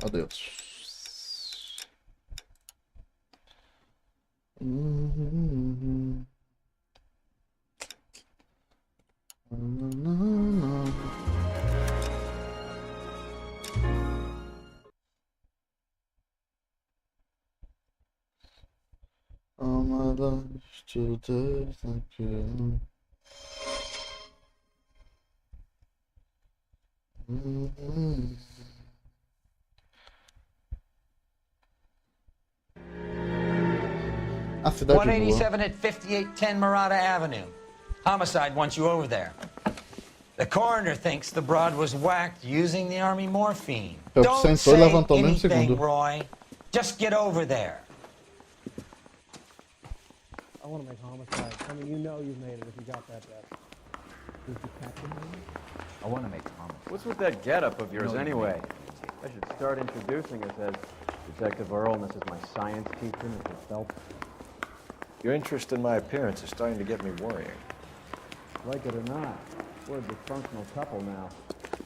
Adeus. All my life today, thank you. A cidade 187 at 5810 Murata Avenue. Homicide wants you over there. The coroner thinks the broad was whacked using the army morphine. Don't say anything, Roy. Just get over there. I want to make homicide. I mean, you know you've made it if you got that bet. Did you catch him? I want to make homicide. What's with that getup of yours anyway? I should start introducing us as Detective Earl, and this is my science teacher, Mr. Phelps. Your interest in my appearance is starting to get me worrying. Like it or not, we're a dysfunctional couple now.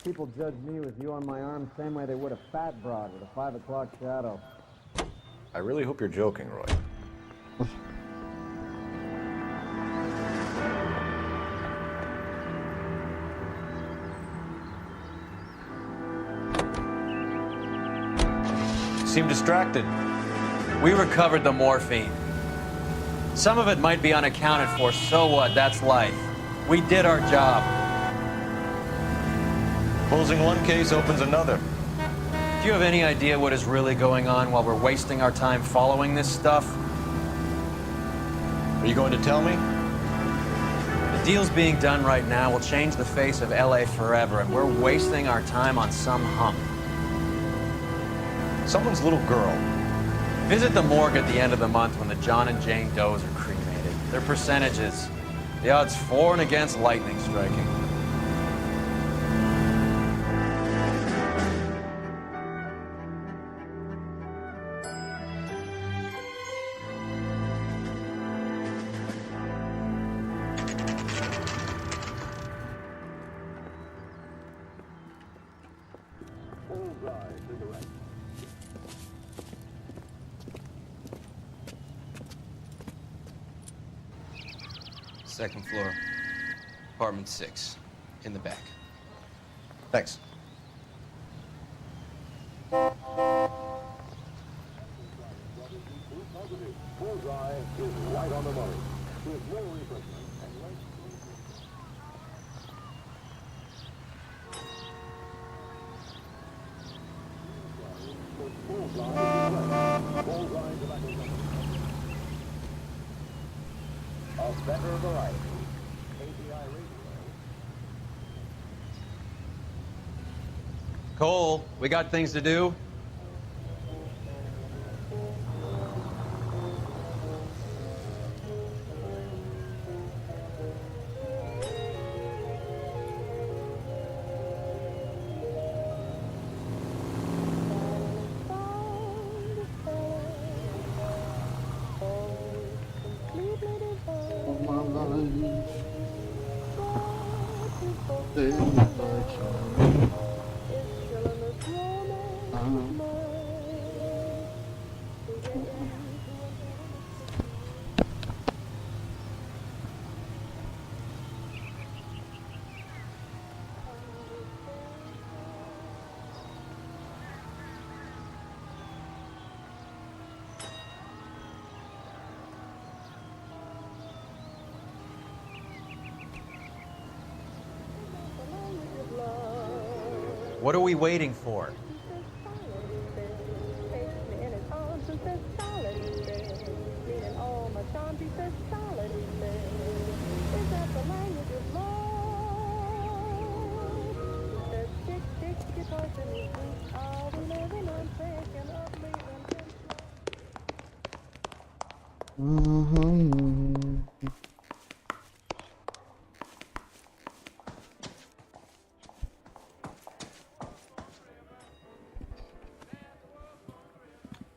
People judge me with you on my arm same way they would a fat broad with a 5 o'clock shadow. I really hope you're joking, Roy. Seem distracted. We recovered the morphine. Some of it might be unaccounted for, so what? That's life. We did our job. Closing one case opens another. Do you have any idea what is really going on while we're wasting our time following this stuff? Are you going to tell me? The deals being done right now will change the face of LA forever, and we're wasting our time on some hump. Someone's little girl. Visit the morgue at the end of the month when the John and Jane Does are cremated. Their percentages. The odds for and against lightning striking. Second floor, apartment 6, in the back. Thanks. Bullseye is right on the money. With no refreshment and less. Bullseye tobacco company. A better variety. API radio. Cole, we got things to do. What are we waiting for?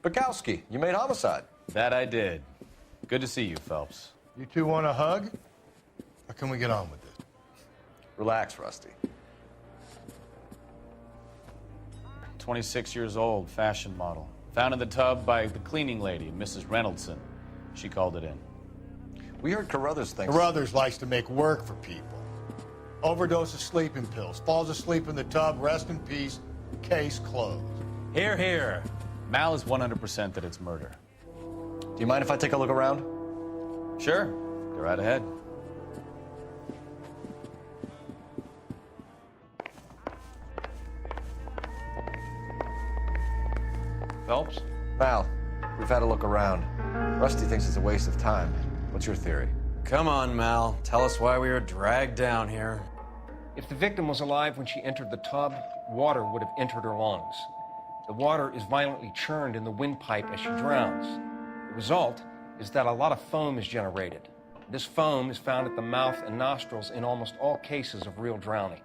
Bukowski, you made homicide. That I did. Good to see you, Phelps. You two want a hug? Or can we get on with it? Relax, Rusty. 26 years old, fashion model. Found in the tub by the cleaning lady, Mrs. Reynoldson. She called it in. We heard Carruthers thinks... Carruthers likes to make work for people. Overdose of sleeping pills. Falls asleep in the tub. Rest in peace. Case closed. Here, here. Mal is 100% that it's murder. Do you mind if I take a look around? Sure. Go right ahead. Phelps? Mal, we've had a look around. Rusty thinks it's a waste of time. What's your theory? Come on, Mal. Tell us why we were dragged down here. If the victim was alive when she entered the tub, water would have entered her lungs. The water is violently churned in the windpipe as she drowns. The result is that a lot of foam is generated. This foam is found at the mouth and nostrils in almost all cases of real drowning.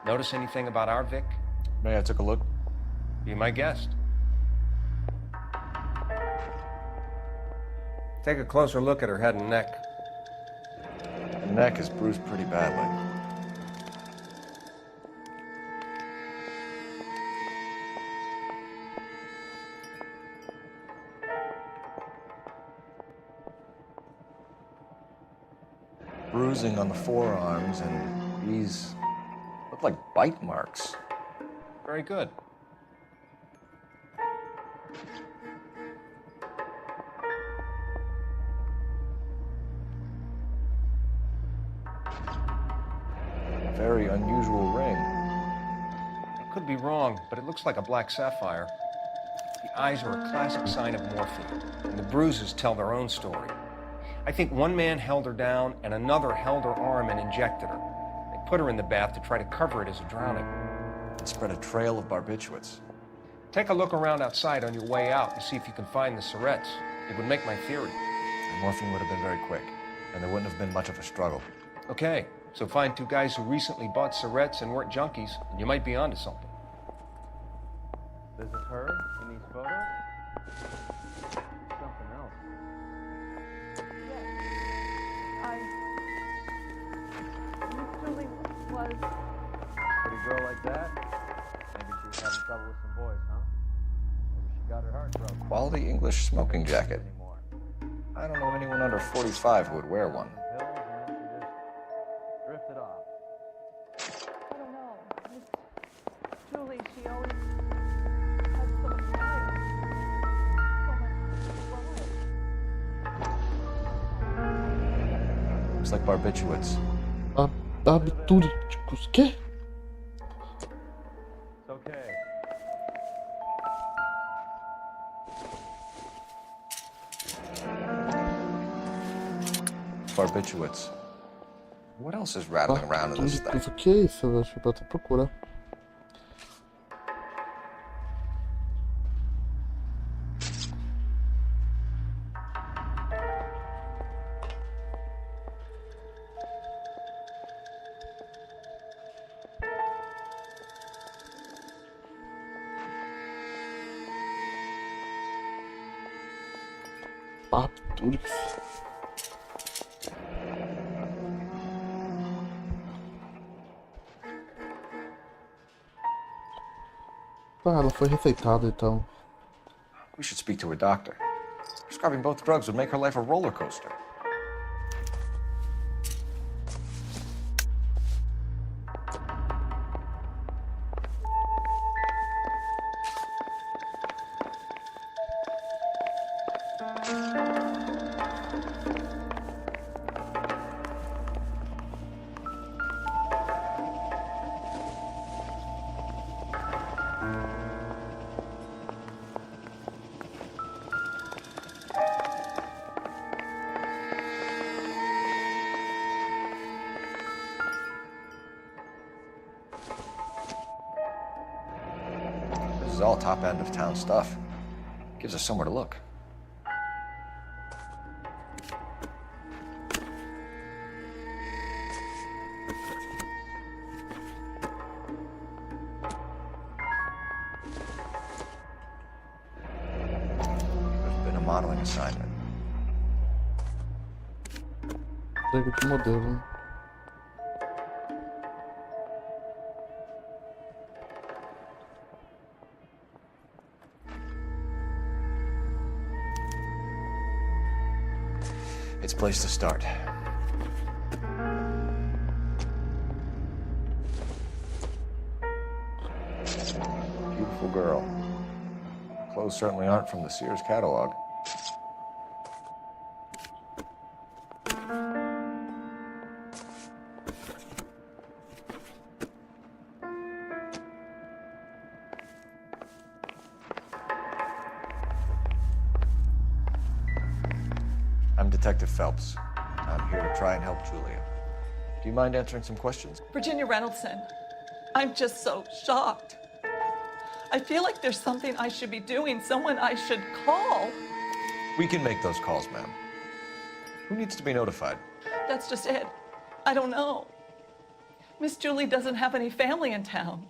Notice anything about our Vic? May I take a look? Be my guest. Take a closer look at her head and neck. The neck is bruised pretty badly. Bruising on the forearms, and these look like bite marks. Very good. Very unusual ring. I could be wrong, but it looks like a black sapphire. The eyes are a classic sign of morphine, and the bruises tell their own story. I think one man held her down and another held her arm and injected her. They put her in the bath to try to cover it as a drowning. It spread a trail of barbiturates. Take a look around outside on your way out and see if you can find the syrettes. It would make my theory. The morphine would have been very quick, and there wouldn't have been much of a struggle. Okay, so find two guys who recently bought syrettes and weren't junkies, and you might be onto something. This is her in these photos? Something else. Julie was... Pretty girl like that? Maybe she was having trouble with some boys, huh? Maybe she got her heart broken. Quality English smoking jacket. Anymore. I don't know anyone under 45 who would wear one. Pills, and then she just drifted off. I don't know. Julie, she always had so much fire. So much Looks like barbiturates. Barbitúricos, quê? It's okay. Barbiturates. What else is rattling around in this Barbitúricos, stuff? o que é isso? Eu acho que eu vou até procurar. Barbitúricos. Tá, ela foi receitada então. We should speak to her doctor. Prescribing both drugs would make her life a roller coaster. This is all top end of town stuff. Gives us somewhere to look. modeling assignment. Emprego de modelo. It's a place to start. Beautiful girl. Clothes certainly aren't from the Sears catalog. I'm Detective Phelps. I'm here to try and help Julia. Do you mind answering some questions? Virginia Reynoldson, I'm just so shocked. I feel like there's something I should be doing, someone I should call. We can make those calls, ma'am. Who needs to be notified? That's just it. I don't know. Miss Julie doesn't have any family in town.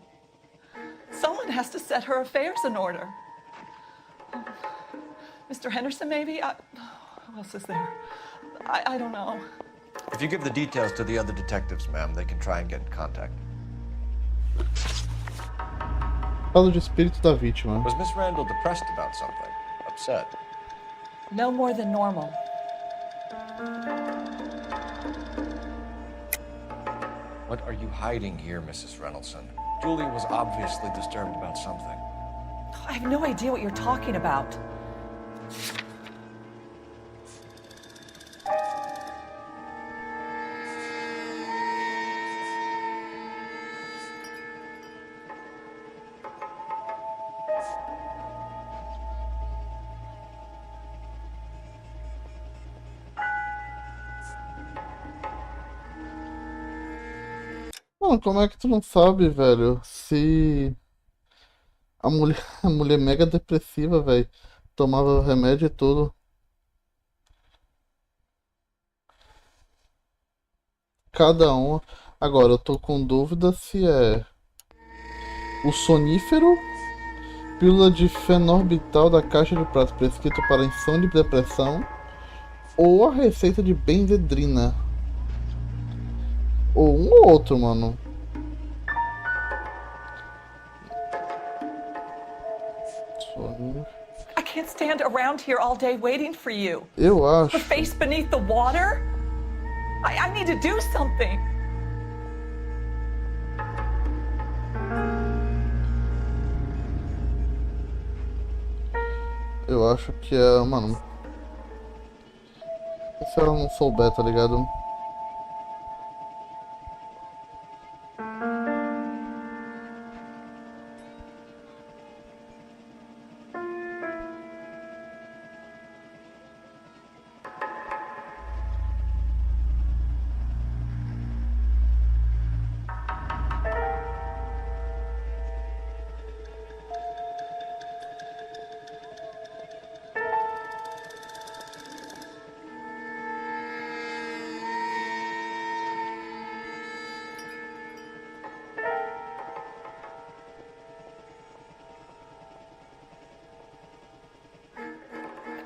Someone has to set her affairs in order. Mr. Henderson, maybe? Who else is there? I don't know. If you give the details to the other detectives, ma'am, they can try and get in contact. Estado de espírito da vítima. Was Miss Randall depressed about something? Upset? No more than normal. What are you hiding here, Mrs. Reynoldson? Julia was obviously disturbed about something. I have no idea what you're talking about. Mano, como é que tu não sabe, velho? Se a mulher mega depressiva, velho, tomava remédio e tudo. Cada um. Agora, eu tô com dúvida se é o sonífero, pílula de fenorbital da caixa de prata prescrito para insônia e depressão, ou a receita de benzedrina. Ou um ou outro, mano. I can't stand around here all day waiting for you. Eu acho. Her face beneath the water? I need to do something. Eu acho que é, mano. Se ela não souber, tá ligado?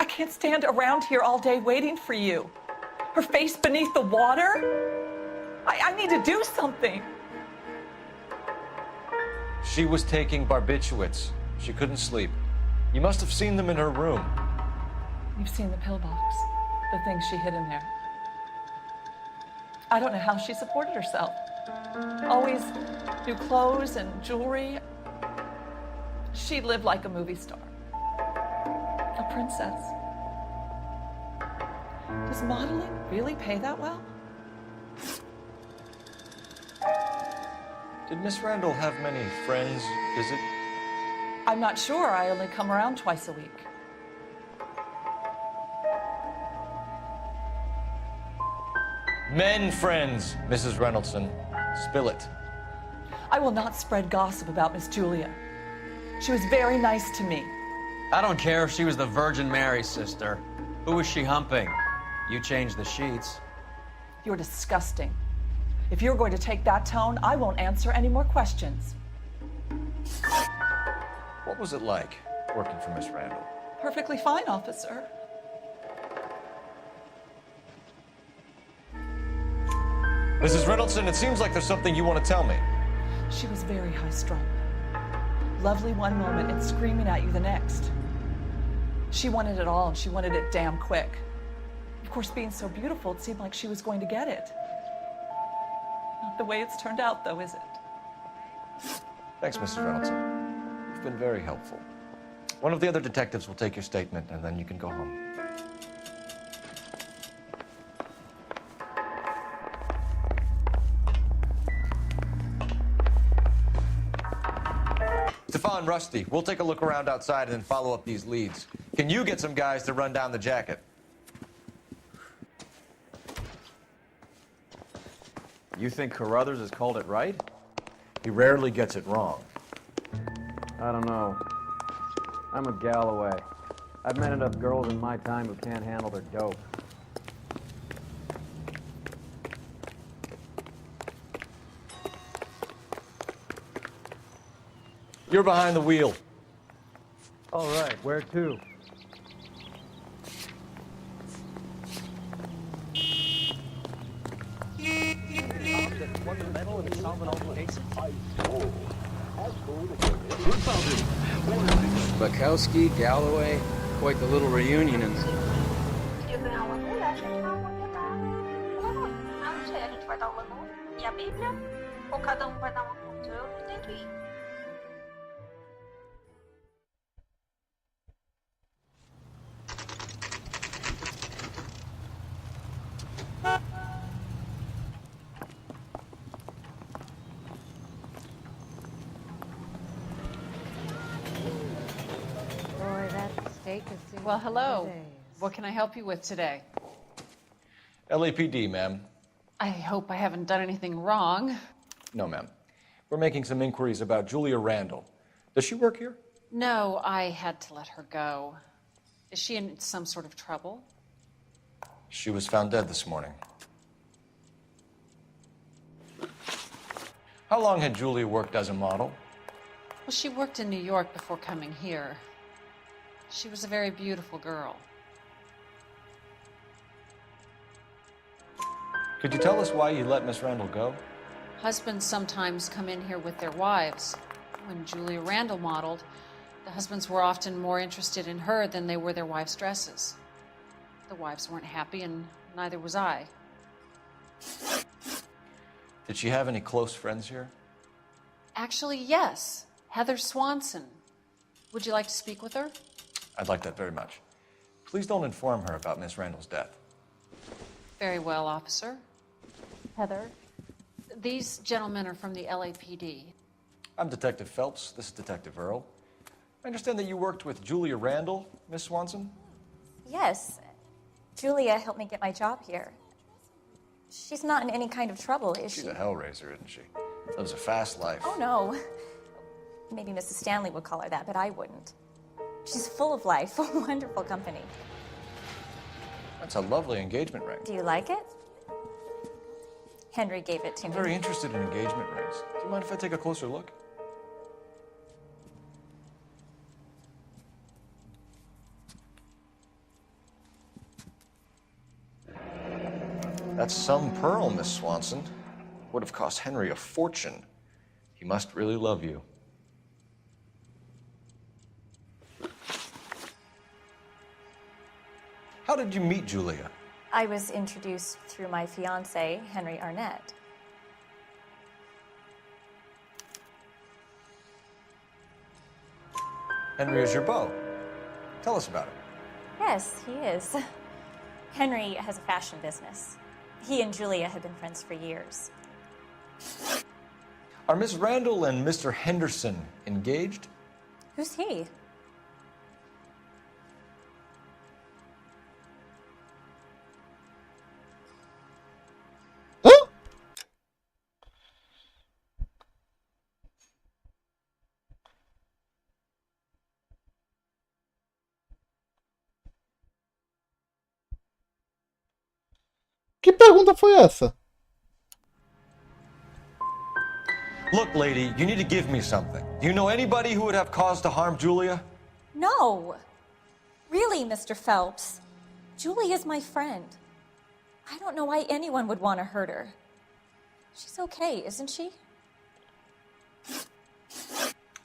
I can't stand around here all day waiting for you. Her face beneath the water? I need to do something. She was taking barbiturates. She couldn't sleep. You must have seen them in her room. You've seen the pillbox, the things she hid in there. I don't know how she supported herself. Always new clothes and jewelry. She lived like a movie star. A princess. Does modeling really pay that well? Did Miss Randall have many friends visit? I'm not sure. I only come around twice a week. Men friends, Mrs. Reynoldson. Spill it. I will not spread gossip about Miss Julia. She was very nice to me. I don't care if she was the Virgin Mary's sister. Who was she humping? You changed the sheets. You're disgusting. If you're going to take that tone, I won't answer any more questions. What was it like working for Miss Randall? Perfectly fine, officer. Mrs. Reynoldsson, it seems like there's something you want to tell me. She was very high-strung. Lovely one moment and screaming at you the next. She wanted it all, and she wanted it damn quick. Of course, being so beautiful, it seemed like she was going to get it. Not the way it's turned out, though, is it? Thanks, Mrs. Reynoldsson. You've been very helpful. One of the other detectives will take your statement, and then you can go home. Stefan, Rusty, we'll take a look around outside and then follow up these leads. Can you get some guys to run down the jacket? You think Carruthers has called it right? He rarely gets it wrong. I don't know. I'm a Galloway. I've met enough girls in my time who can't handle their dope. You're behind the wheel. All right, where to? Bukowski, Galloway, quite the little reunion. And Well, hello. What can I help you with today? LAPD, ma'am. I hope I haven't done anything wrong. No, ma'am. We're making some inquiries about Julia Randall. Does she work here? No, I had to let her go. Is she in some sort of trouble? She was found dead this morning. How long had Julia worked as a model? Well, she worked in New York before coming here. She was a very beautiful girl. Could you tell us why you let Miss Randall go? Husbands sometimes come in here with their wives. When Julia Randall modeled, the husbands were often more interested in her than they were their wives' dresses. The wives weren't happy, and neither was I. Did she have any close friends here? Actually, yes. Heather Swanson. Would you like to speak with her? I'd like that very much. Please don't inform her about Miss Randall's death. Very well, officer. Heather, these gentlemen are from the LAPD. I'm Detective Phelps. This is Detective Earl. I understand that you worked with Julia Randall, Miss Swanson? Yes. Julia helped me get my job here. She's not in any kind of trouble, is she? She's a hellraiser, isn't she? Lives a fast life. Oh, no. Maybe Mrs. Stanley would call her that, but I wouldn't. She's full of life, a wonderful company. That's a lovely engagement ring. Do you like it? Henry gave it to me. I'm very interested in engagement rings. Do you mind if I take a closer look? That's some pearl, Miss Swanson. Would have cost Henry a fortune. He must really love you. How did you meet Julia? I was introduced through my fiancé, Henry Arnett. Henry is your beau. Tell us about it. Yes, he is. Henry has a fashion business. He and Julia have been friends for years. Are Miss Randall and Mr. Henderson engaged? Who's he? Que pergunta foi essa? Look, lady, you need to give me something. Do you know anybody who would have cause to harm Julia? No. Really, Mr. Phelps. Julie is my friend. I don't know why anyone would want to hurt her. She's okay, isn't she?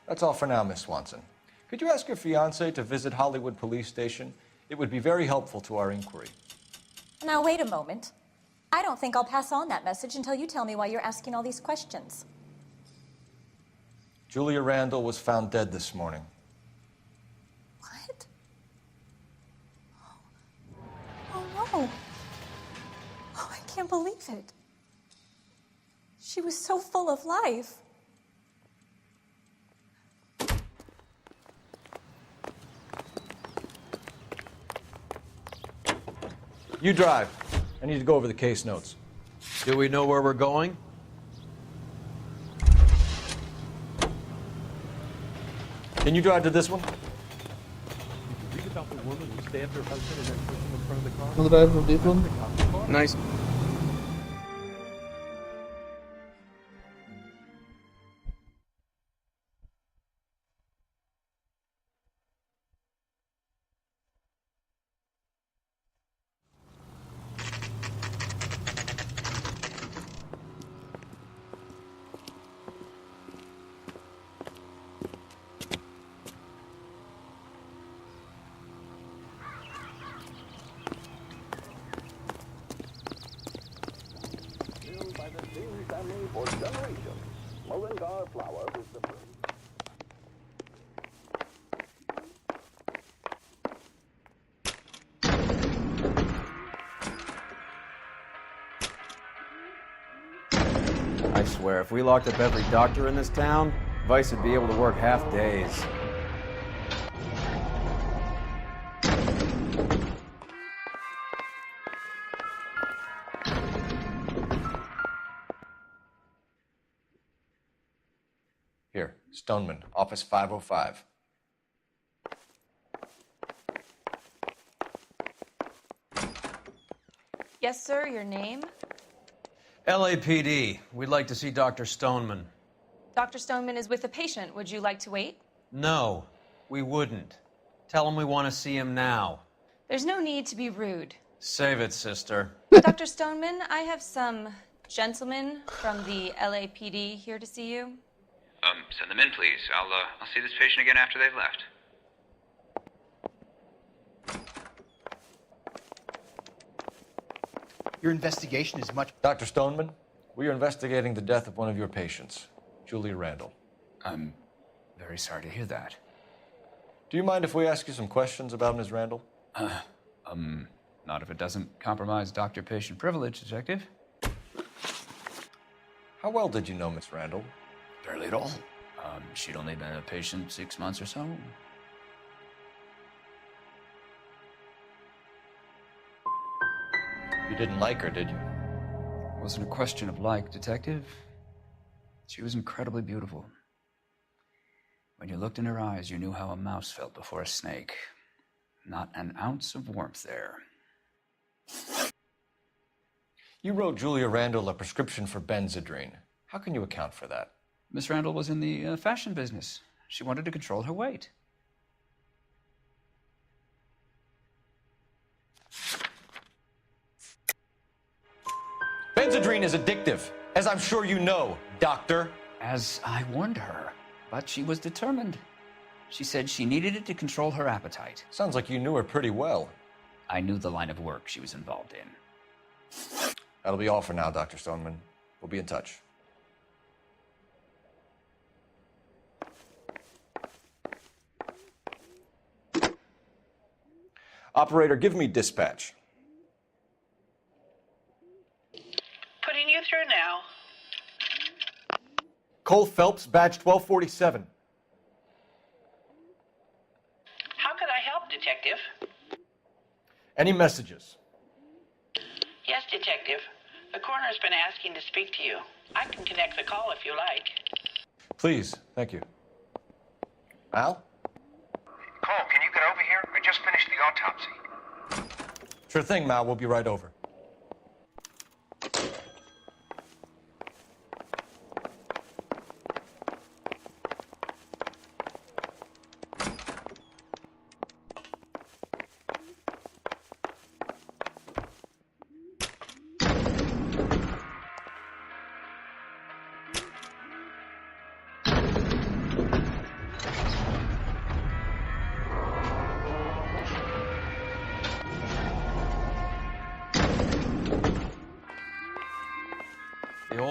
That's all for now, Miss Swanson. Could you ask your fiancé to visit Hollywood Police Station? It would be very helpful to our inquiry. Now, wait a moment. I don't think I'll pass on that message until you tell me why you're asking all these questions. Julia Randall was found dead this morning. What? Oh, no. Oh, I can't believe it. She was so full of life. You drive. I need to go over the case notes. Do we know where we're going? Can you drive to this one? Read about the woman who stabbed her husband and then pushed him in front of the car. Can drive to this one? Nice. By the same family for generations. Mullingar Flowers is the first. I swear, if we locked up every doctor in this town, Vice would be able to work half days. Here, Stoneman, office 505. Yes, sir, your name? LAPD. We'd like to see Dr. Stoneman. Dr. Stoneman is with a patient. Would you like to wait? No, we wouldn't. Tell him we want to see him now. There's no need to be rude. Save it, sister. Dr. Stoneman, I have some gentlemen from the LAPD here to see you. Send them in, please. I'll see this patient again after they've left. Your investigation is much... Dr. Stoneman, we are investigating the death of one of your patients, Julia Randall. I'm very sorry to hear that. Do you mind if we ask you some questions about Ms. Randall? Not if it doesn't compromise doctor-patient privilege, Detective. How well did you know Miss Randall? Barely at all. She'd only been a patient 6 months or so. You didn't like her, did you? It wasn't a question of like, Detective. She was incredibly beautiful. When you looked in her eyes, you knew how a mouse felt before a snake. Not an ounce of warmth there. You wrote Julia Randall a prescription for Benzedrine. How can you account for that? Miss Randall was in the fashion business. She wanted to control her weight. Benzedrine is addictive, as I'm sure you know, doctor. As I warned her, but she was determined. She said she needed it to control her appetite. Sounds like you knew her pretty well. I knew the line of work she was involved in. That'll be all for now, Dr. Stoneman. We'll be in touch. Operator, give me dispatch. Putting you through now. Cole Phelps, badge 1247. How could I help, Detective? Any messages? Yes, Detective. The coroner's been asking to speak to you. I can connect the call if you like. Please, thank you. Al? Cole, can you get over here? I just finished the autopsy. Sure thing, Mal. We'll be right over.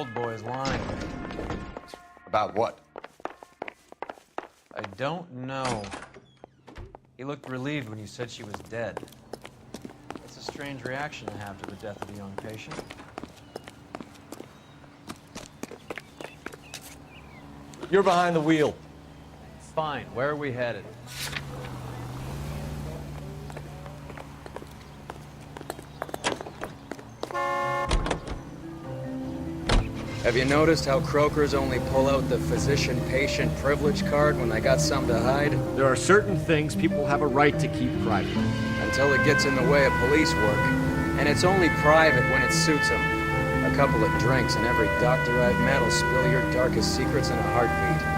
old boy's lying. About what? I don't know. He looked relieved when you said she was dead. That's a strange reaction to have to the death of a young patient. You're behind the wheel. Fine. Where are we headed? Have you noticed how croakers only pull out the physician-patient privilege card when they got something to hide? There are certain things people have a right to keep private. Until it gets in the way of police work. And it's only private when it suits them. A couple of drinks and every doctor I've met will spill your darkest secrets in a heartbeat.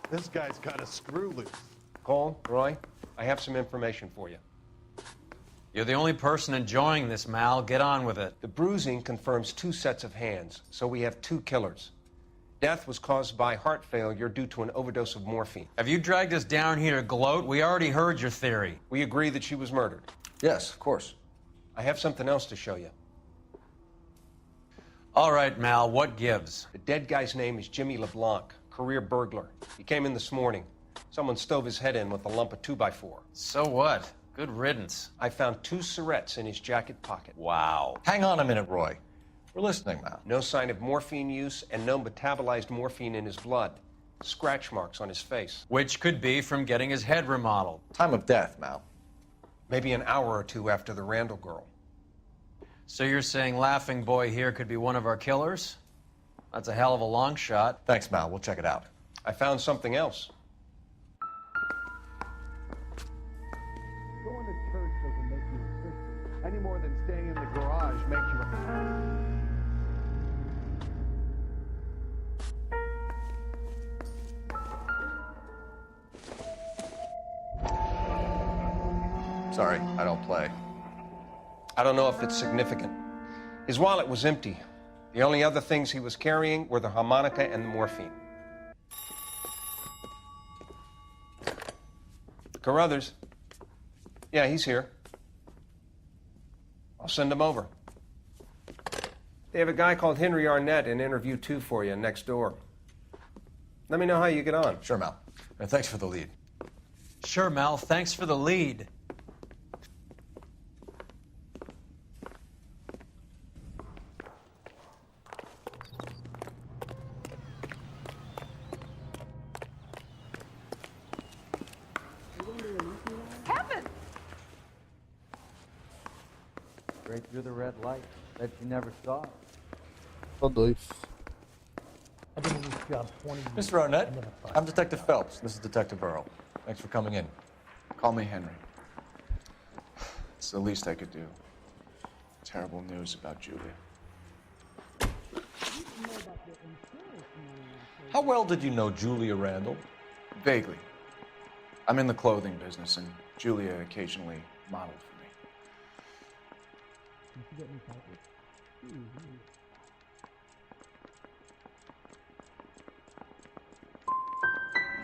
This guy's got a screw loose. Cole, Roy, I have some information for you. You're the only person enjoying this, Mal. Get on with it. The bruising confirms 2 sets of hands, so we have 2 killers. Death was caused by heart failure due to an overdose of morphine. Have you dragged us down here to gloat? We already heard your theory. We agree that she was murdered. Yes, of course. I have something else to show you. All right, Mal, what gives? The dead guy's name is Jimmy LeBlanc, career burglar. He came in this morning. Someone stove his head in with a lump of 2x4. So what? Good riddance. I found 2 cigarettes in his jacket pocket. Wow. Hang on a minute, Roy. We're listening now. No sign of morphine use and no metabolized morphine in his blood. Scratch marks on his face. Which could be from getting his head remodeled. Time of death, Mal. Maybe an hour or 2 after the Randall girl. So you're saying Laughing Boy here could be one of our killers? That's a hell of a long shot. Thanks, Mal. We'll check it out. I found something else. Going to church doesn't make you a Christian any more than staying in the garage makes you a... Sorry, I don't play. I don't know if it's significant. His wallet was empty. The only other things he was carrying were the harmonica and the morphine. Carruthers. Yeah, he's here. I'll send him over. They have a guy called Henry Arnett in interview 2 for you next door. Let me know how you get on. Sure, Mal. And thanks for the lead. Sure, Mal. Thanks for the lead. Straight through the red light. Bet you never saw it. Só 2. I've been in this job 20 years. Mr. Arnett, I'm Detective Phelps. This is Detective Earl. Thanks for coming in. Call me Henry. It's the least I could do. Terrible news about Julia. How well did you know Julia Randall? Vaguely. I'm in the clothing business, and Julia occasionally modeled for me.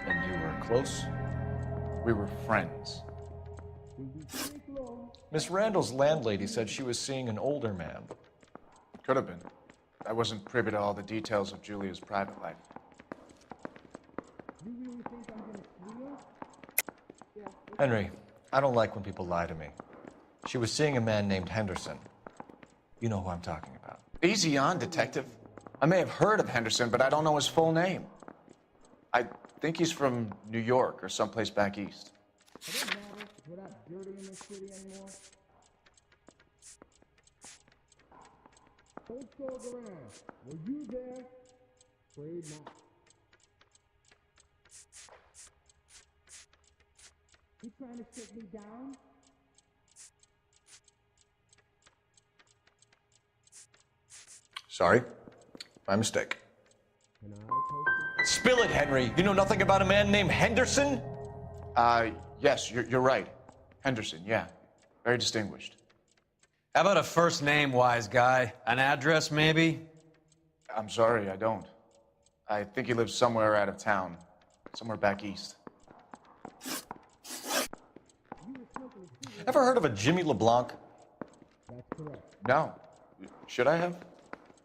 And you were close? We were friends. Miss Randall's landlady said she was seeing an older man. Could have been. I wasn't privy to all the details of Julia's private life. Henry, I don't like when people lie to me. She was seeing a man named Henderson. You know who I'm talking about. Easy on, Detective. I may have heard of Henderson, but I don't know his full name. I think he's from New York or someplace back east. We're not dirty in this city anymore. Don't stroke around. Were you there? Afraid not. He's trying trying to sit me down? Sorry. My mistake. Spill it, Henry. You know nothing about a man named Henderson? Yes, you're right. Henderson, yeah. Very distinguished. How about a first name, wise guy? An address, maybe? I'm sorry, I don't. I think he lives somewhere out of town. Somewhere back east. Ever heard of a Jimmy LeBlanc? That's correct. No. Should I have?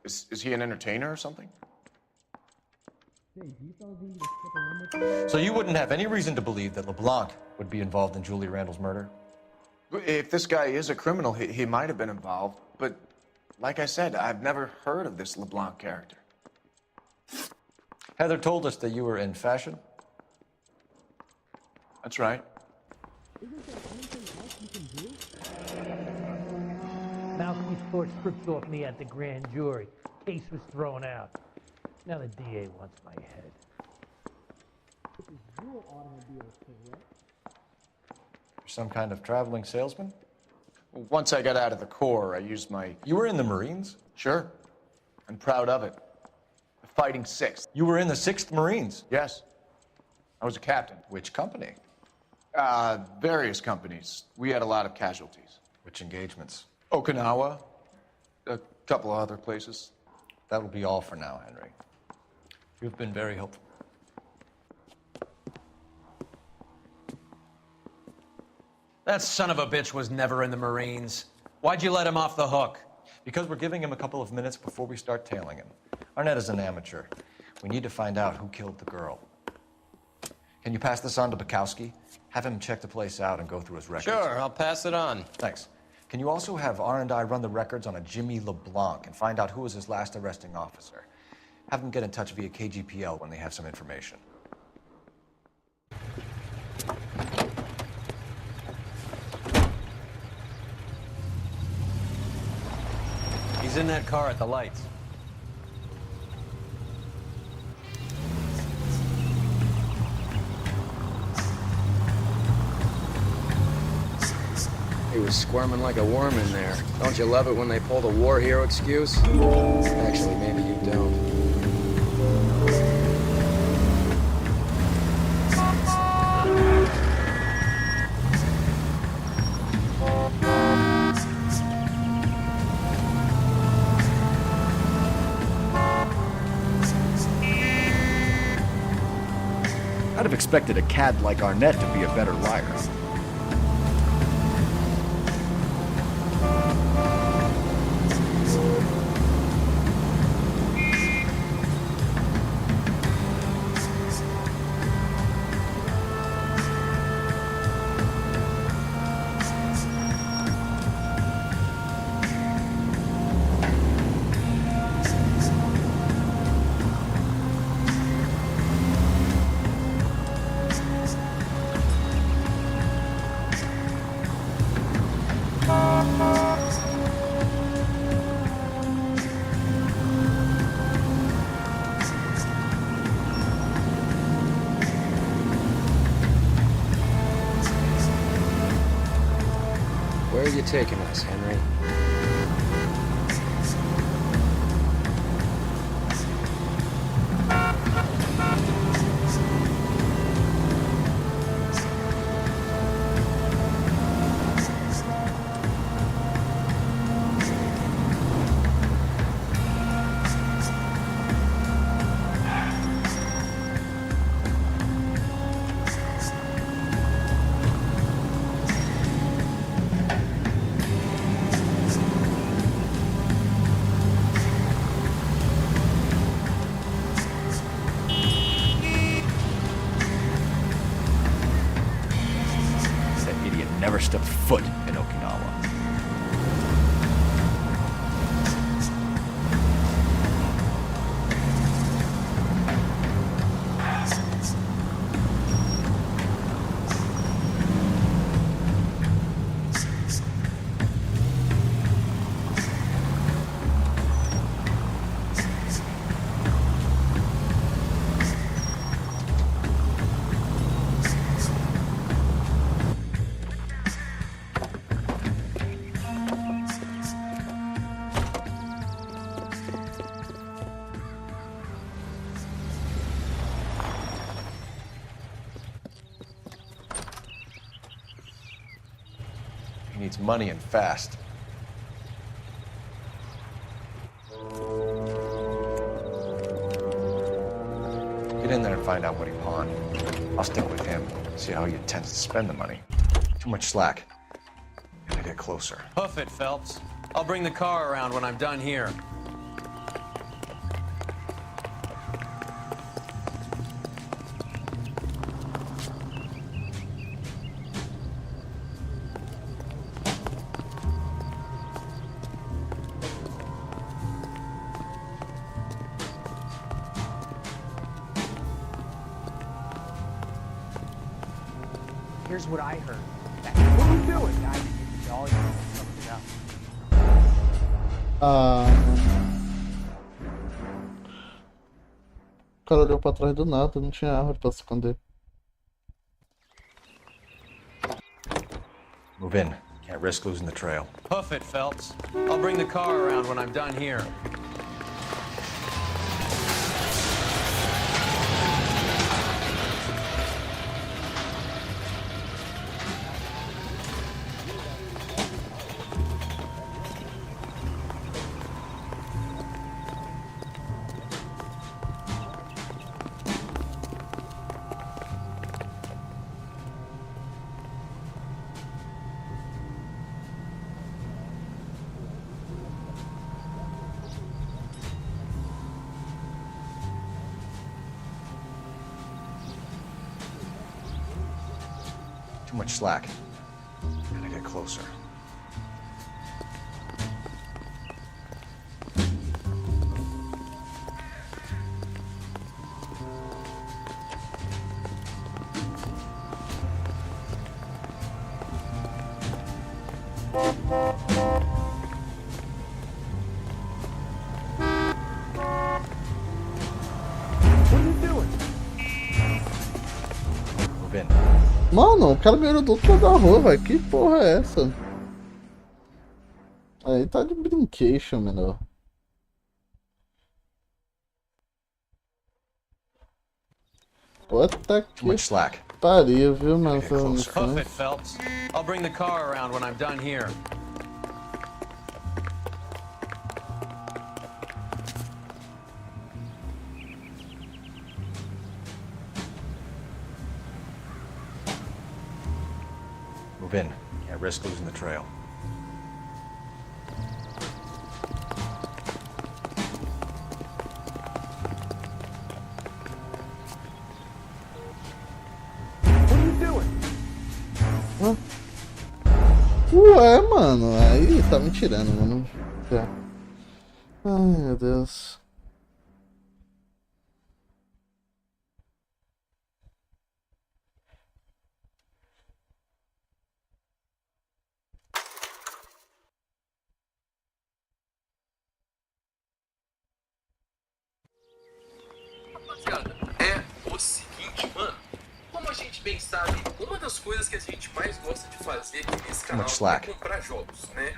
Is he an entertainer or something? Say, do you fellas need me to stick around with you? So you wouldn't have any reason to believe that LeBlanc would be involved in Julie Randall's murder? If this guy is a criminal, he might have been involved. But like I said, I've never heard of this LeBlanc character. Heather told us that you were in fashion. That's right. Isn't there anything else you can do? Malcolm Sport stripped off me at the grand jury. Case was thrown out. Now the DA wants my head. This is your automobile, correct? You're some kind of traveling salesman? Once I got out of the Corps, I used my... You were in the Marines? Sure. I'm proud of it. The Fighting Sixth. You were in the 6th Marines? Yes. I was a captain. Which company? Various companies. We had a lot of casualties. Which engagements? Okinawa. A couple of other places. That will be all for now, Henry. You've been very helpful. That son of a bitch was never in the Marines. Why'd you let him off the hook? Because we're giving him a couple of minutes before we start tailing him. Arnett is an amateur. We need to find out who killed the girl. Can you pass this on to Bukowski? Have him check the place out and go through his records. Sure, I'll pass it on. Thanks. Can you also have R&I run the records on a Jimmy LeBlanc and find out who was his last arresting officer? Have them get in touch via KGPL when they have some information. He's in that car at the lights. He was squirming like a worm in there. Don't you love it when they pull the war hero excuse? Actually, maybe you don't. I'd have expected a cad like Arnett to be a better liar. Where are you taking us, Henry? needs money and fast. Get in there and find out what he pawned. I'll stick with him, see how he intends to spend the money. Too much slack. Gotta get closer. Hoof it, Phelps. I'll bring the car around when I'm done here. Here's what I heard. What are you doing? I didn't get the dollar. O cara olhou pra trás do nada, não tinha árvore pra se esconder. Move in. Can't risk losing the trail. Hoof it, Phelps. I'll bring the car around when I'm done here. Too much slack. Gotta get closer. Move in. Mano, o cara me olhou do outro lado da rua, velho. Que porra é essa? Aí tá de brincation, menor. Puta que pariu, viu, mano? Hoof it, Phelps. I'll bring the car around when I'm done here. Move in. Can't risk losing the trail. Ué, mano, aí tá me tirando, mano. Ai, meu Deus. Rapaziada, é o seguinte, mano. Como a gente bem sabe, uma das coisas que a gente mais gosta de fazer aqui nesse canal é comprar jogos, né?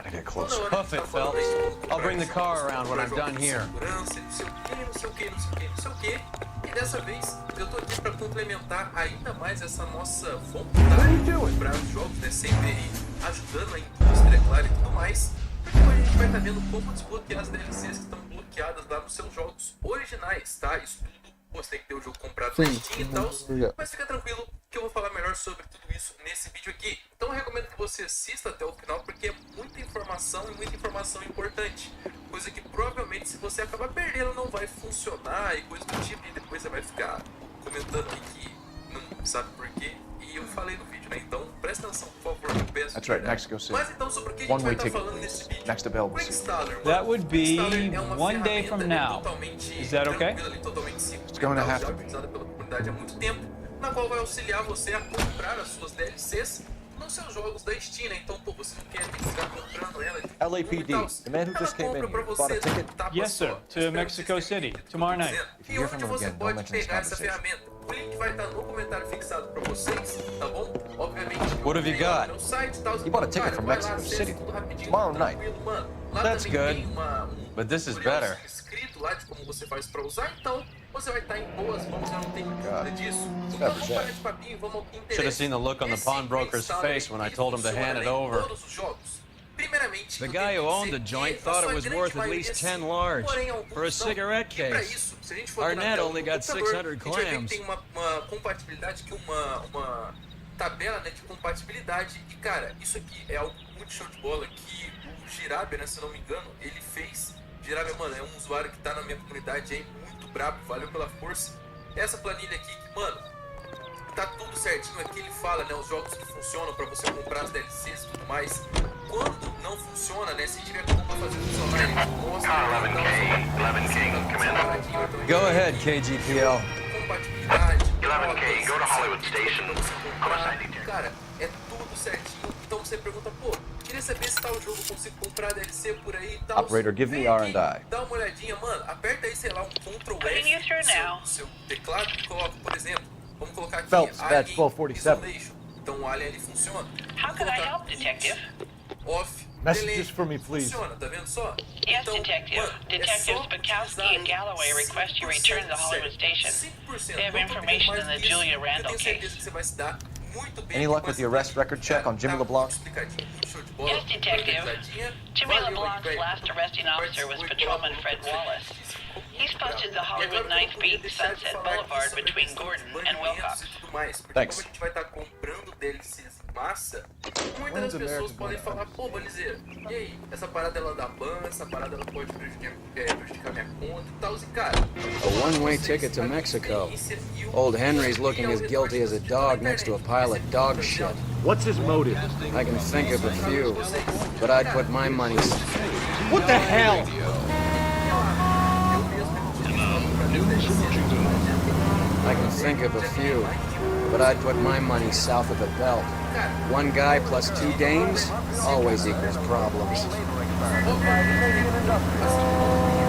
Hoof it, Phelps. I'll bring the car around when I'm done here. Segurança, não sei o que. E dessa vez eu tô aqui pra complementar ainda mais essa nossa vontade de comprar os jogos, né? Sempre ajudando a indústria, é claro, e tudo mais. Porque a gente vai estar vendo como desbloquear as DLCs que estão bloqueadas lá nos seus jogos originais, tá? Isso tudo você tem que ter o jogo comprado na Steam e tal, mas fica tranquilo que eu vou falar melhor sobre tudo isso nesse vídeo aqui. Então eu recomendo que você assista até o final, porque é muita informação e muita informação importante. Coisa que provavelmente, se você acabar perdendo, não vai funcionar e coisa do tipo, e depois você vai ficar comentando aí que não sabe por quê. E eu falei no vídeo, né? Então presta atenção, por favor, eu peço. That's right, next go see. Mas então, sobre o que a gente vai estar falando nesse vídeo? Next to Bell. That would be one day from now. Is that okay? It's going to have to be. Usada pela comunidade há muito tempo, na qual vai auxiliar você a comprar as suas DLCs nos seus jogos da Steam, né? Então, pô, você não quer ter que ficar comprando ela. LAPD, the man who just came in here, bought a ticket. Yes, sir. To Mexico City tomorrow night. E onde você pode pegar essa ferramenta? O link vai estar no comentário fixado para vocês, tá bom? Obviamente. What have you got? No site, tal, You bought a ticket from Mexico City tomorrow night. Lá That's também good. tem But this is better. escrito lá de como você faz para usar, então você vai estar em boas mãos, eu não tenho dúvida disso. Então vamos parar de papinho, vamos ao que interessa. Should have seen the look on the pawnbroker's face when I told him to hand it over. Todos os jogos. Primeiramente, The guy who owned the joint thought it was worth at least 10 large for a cigarette case. Arnett only got 600 clams. Tem uma compatibilidade que uma tabela, né, de compatibilidade. E cara, isso aqui é algo muito show de bola que o Girabe, né, se eu não me engano, ele fez. Girabe, mano, é um usuário que tá na minha comunidade aí, muito brabo, valeu pela força. Essa planilha aqui, que, mano, tá tudo certinho. Aqui ele fala, né, os jogos que funcionam pra você comprar as DLCs e tudo mais. Quando não funciona, né, se tiver como fazer funcionar, ele mostra. 11K, Commander. Go ahead, KGPL. Compatibilidade. 11K, go to Hollywood Station. Cara, é tudo certinho. Então você pergunta, pô, queria saber se tal jogo eu consigo comprar DLC por aí e tal. Operator, give me R&I. Dá uma olhadinha, mano. Aperta aí, sei lá, um Ctrl F no seu teclado e coloca, por exemplo, vamos colocar aqui Phelps, Alien badge 1247. Isolation. Então o Alien ele funciona. How can I help, Detective? Off. Messages for me, please. Funciona, tá vendo só? Yes, Então, Detective. mano, Detectives Bukowski and Galloway request you return to the Hollywood station. They have information in the Julia Randall case. Any luck with the arrest record check on Jimmy LeBlanc? Yes, Detective. Jimmy LeBlanc's last arresting officer was Patrolman Fred Wallace. He's posted the Hollywood Ninth Beat Sunset Boulevard between Gordon and Wilcox. Thanks. A gente vai estar comprando DLCs em massa. Muitas das pessoas podem falar, pô, Balizeiro, e aí? Essa parada ela dá ban, essa parada ela pode prejudicar minha conta e tal. E cara, A one-way ticket to Mexico. Old Henry's looking as guilty as a dog next to a pile of dog shit. What's his motive? I can think of a few, but I'd put my money... What the hell? I can think of a few, but I'd put my money south of the belt. One guy plus 2 dames always equals problems. The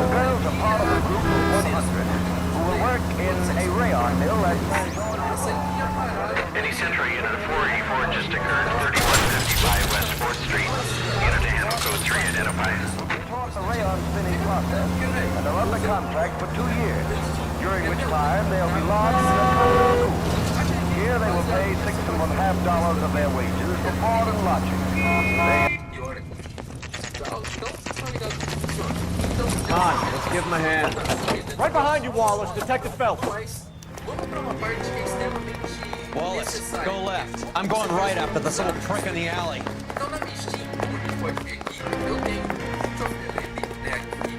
girls are part of a group of 100 who will work in a rayon mill at Any Century Unit 484 just occurred at 3155 West 4th Street. Unit to handle code 3 identified. They taught the rayon spinning process and are under contract for 2 years, during which time they'll be lodged in a coal coop. Here they will pay $6.50 of their wages for board and lodging. Come on, let's give him a hand. Right behind you, Wallace. Detective Phelps. Wallace, go left. I'm going right after this little prick in the alley. Então na minha Steam, como a gente pode ver aqui, eu tenho o Job né, aqui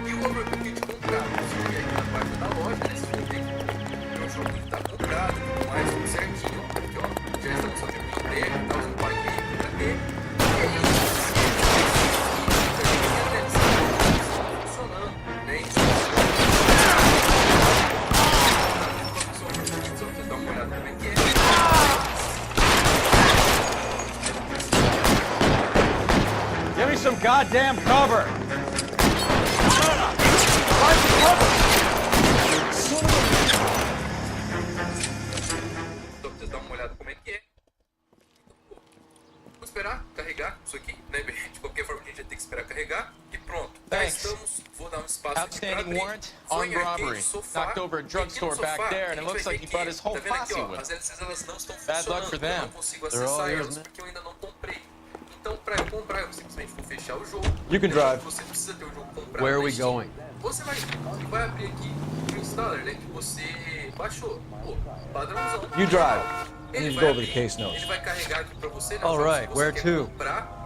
e o overbook de comprado. Se eu vir aqui na página da loja, né, vocês vão ver que o meu jogo está comprado, tudo mais, tudo certinho. Aqui, ó, já estamos fazendo entrega e tal, eu paguei pra ter. E aí, funcionando, né? Só pra vocês darem uma olhada como é que é. Give me some goddamn cover. Só pra vocês darem uma olhada como é que é. Vou esperar carregar isso aqui, né? De qualquer forma a gente vai ter que esperar carregar. E pronto. Já estamos. Vou dar um espaço aqui pra abrir. Warrant on robbery. Knocked over a drugstore back there, and it looks like he brought his whole posse with him. As LCs elas não estão Bad luck for funcionando. Eu them. não consigo They're all acessar yours, elas man. porque eu ainda não comprei. Então, pra eu comprar, eu simplesmente vou fechar o jogo. You can drive. Você precisa ter o jogo comprado. Where are na we Steam. going? Você vai abrir aqui o installer, né? Que você baixou. Pô, padrãozão. You drive. I Ele need to vai go over the abrir, case notes. ele vai carregar aqui pra você, né? All os jogos right, que você where quer to? comprar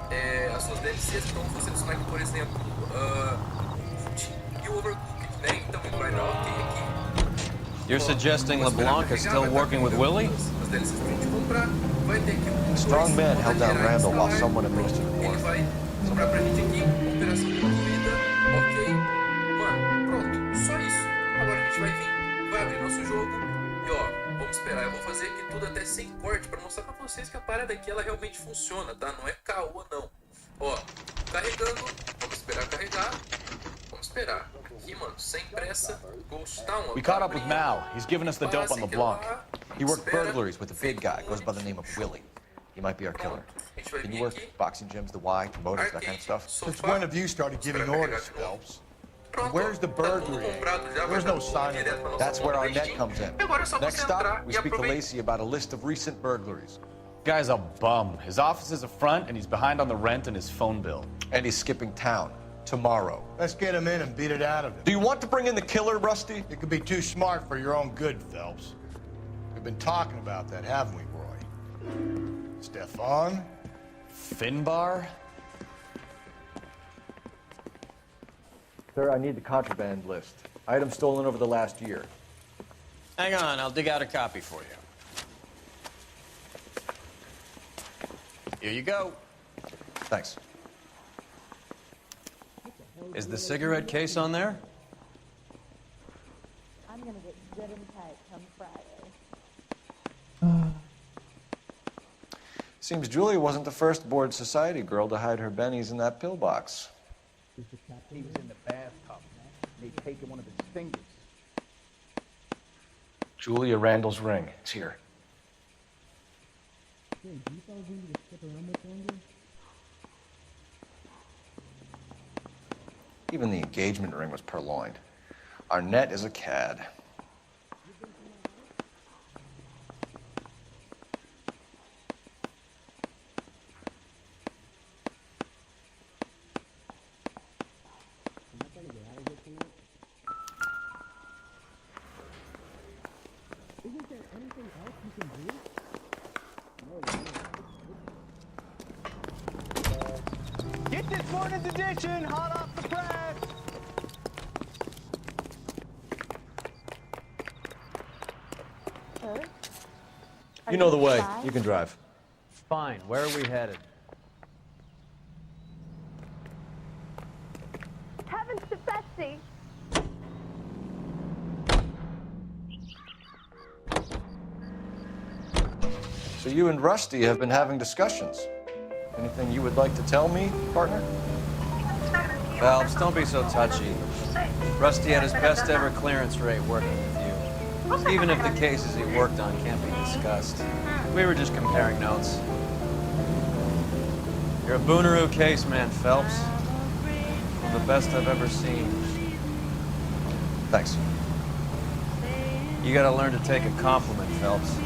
as suas DLCs. Então, você adicionar aqui, por exemplo, e o Overcooked, né? Então, ele vai dar ok aqui. You're suggesting LeBlanc is still working with Willie? As DLCs pra gente comprar. Vai ter aqui A strong man held down Randall while someone administered the ele warrant. vai sobrar pra gente aqui, operação concluída, ok. Mano, pronto, só isso. Agora a gente vai vir, vai abrir nosso jogo e ó, vamos esperar. Eu vou fazer aqui tudo até sem corte pra mostrar pra vocês que a parada aqui ela realmente funciona, tá? Não é caô não. Ó, carregando, vamos esperar carregar. Vamos esperar. Aqui, mano, sem pressa. Ghost Town. We caught up with Mal. He's given us the dope on LeBlanc. He worked Espera. burglaries with a big guy. Goes by the name of Willie. He might be our killer. Can you work boxing gyms, the Y, promoters, that kind of stuff? Since when have you started giving orders, Phelps? Where's the burglary? There's no sign of it. That's where our net comes in. Next stop, we speak to Lacey about a list of recent burglaries. Guy's a bum. His office is a front, and he's behind on the rent and his phone bill. And he's skipping town tomorrow. Let's get him in and beat it out of him. Do you want to bring in the killer, Rusty? It could be too smart for your own good, Phelps. We've been talking about that, haven't we, Roy? Stefan? Finbar? Sir, I need the contraband list. Items stolen over the last year. Hang on, I'll dig out a copy for you. Here you go. Thanks. Is the cigarette case on there? I'm gonna get good and tight come Friday. Seems Julia wasn't the first bored society girl to hide her bennies in that pillbox. He was in the bathtub, and they'd taken one of his fingers. Julia Randall's ring. It's here. Even the engagement ring was purloined. Arnett is a cad. Isn't there anything else you can do? Get this morning's edition hot off the press! Sir? You know the way. You can drive. Fine. Where are we headed? Heavens to Betsy! So you and Rusty have been having discussions. Anything you would like to tell me, partner? Phelps, don't be so touchy. Rusty had his best ever clearance rate working with you. Even if the cases he worked on can't be discussed. We were just comparing notes. You're a Booneroo case man, Phelps. One of the best I've ever seen. Thanks. You gotta learn to take a compliment, Phelps.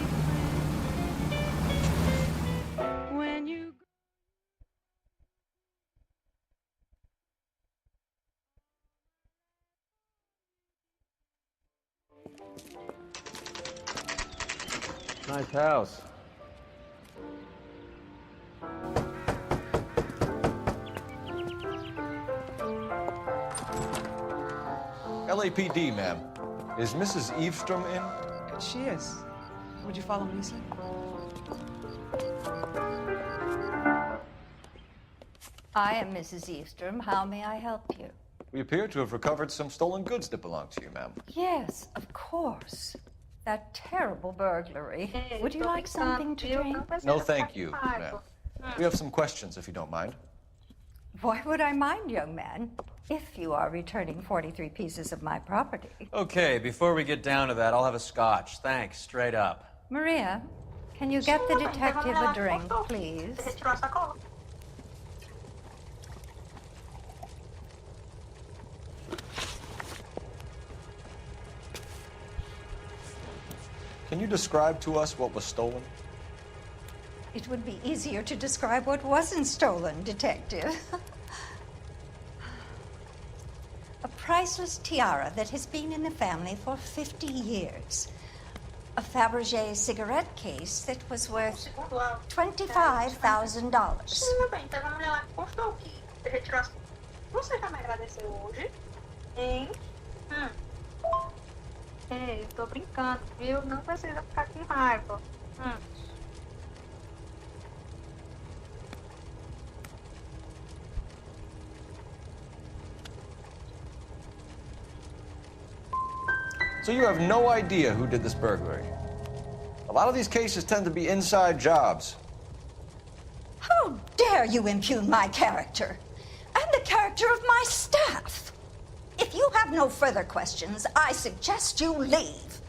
Nice house. LAPD, ma'am. Is Mrs. Eavestrom in? She is. Would you follow me, sir? I am Mrs. Eastrom. How may I help you? We appear to have recovered some stolen goods that belong to you, ma'am. Yes, of course. That terrible burglary. Would you like something to drink? No, thank you, ma'am. We have some questions, if you don't mind. Why would I mind, young man, if you are returning 43 pieces of my property? Okay, before we get down to that, I'll have a scotch. Thanks, straight up. Maria, can you get the detective a drink, please? Can you describe to us what was stolen? It would be easier to describe what wasn't stolen, Detective. A priceless tiara that has been in the family for 50 years. A Fabergé cigarette case that was worth $25,000. Tudo bem, então vamos lá. Constou aqui. Retirar. Você já me agradeceu hoje? Hein? Ei, tô brincando, viu? Não precisa ficar com raiva. So you have no idea who did this burglary? A lot of these cases tend to be inside jobs. How dare you impugn my character and the character of my staff? If you have no further questions, I suggest you leave.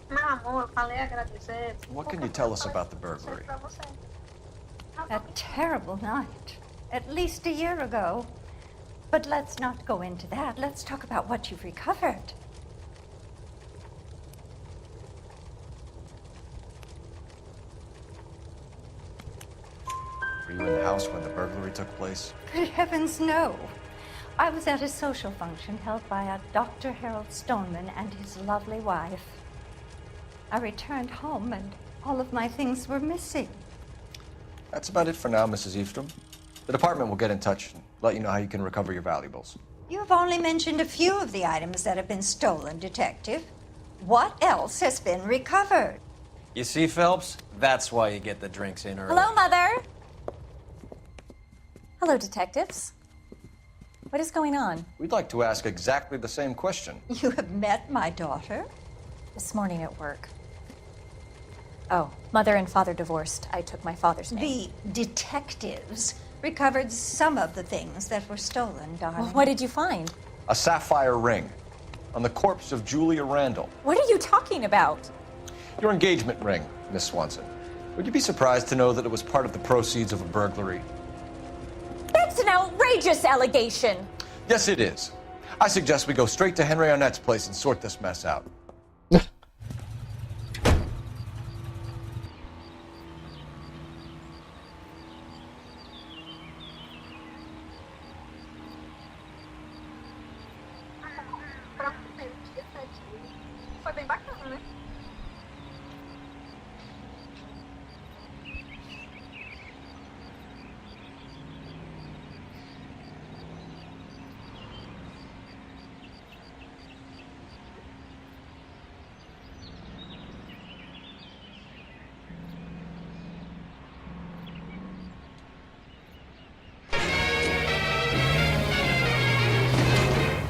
Meu amor, eu falei agradecer. What can you tell us about the burglary? That terrible night. at least a year ago. But let's not go into that. Let's talk about what you've recovered. Were you in the house when the burglary took place? Good heavens, no. I was at a social function held by a Dr. Harold Stoneman and his lovely wife. I returned home and all of my things were missing. That's about it for now, Mrs. Eastrom. The department will get in touch and let you know how you can recover your valuables. You've only mentioned a few of the items that have been stolen, Detective. What else has been recovered? You see, Phelps? That's why you get the drinks in early. Hello, Mother. Hello, detectives. What is going on? We'd like to ask exactly the same question. You have met my daughter? This morning at work. Oh, Mother and Father divorced. I took my father's name. The detectives recovered some of the things that were stolen, darling. Well, what did you find? A sapphire ring on the corpse of Julia Randall. What are you talking about? Your engagement ring, Miss Swanson. Would you be surprised to know that it was part of the proceeds of a burglary? That's an outrageous allegation. Yes, it is. I suggest we go straight to Henry Arnett's place and sort this mess out. Foi bem bacana, né?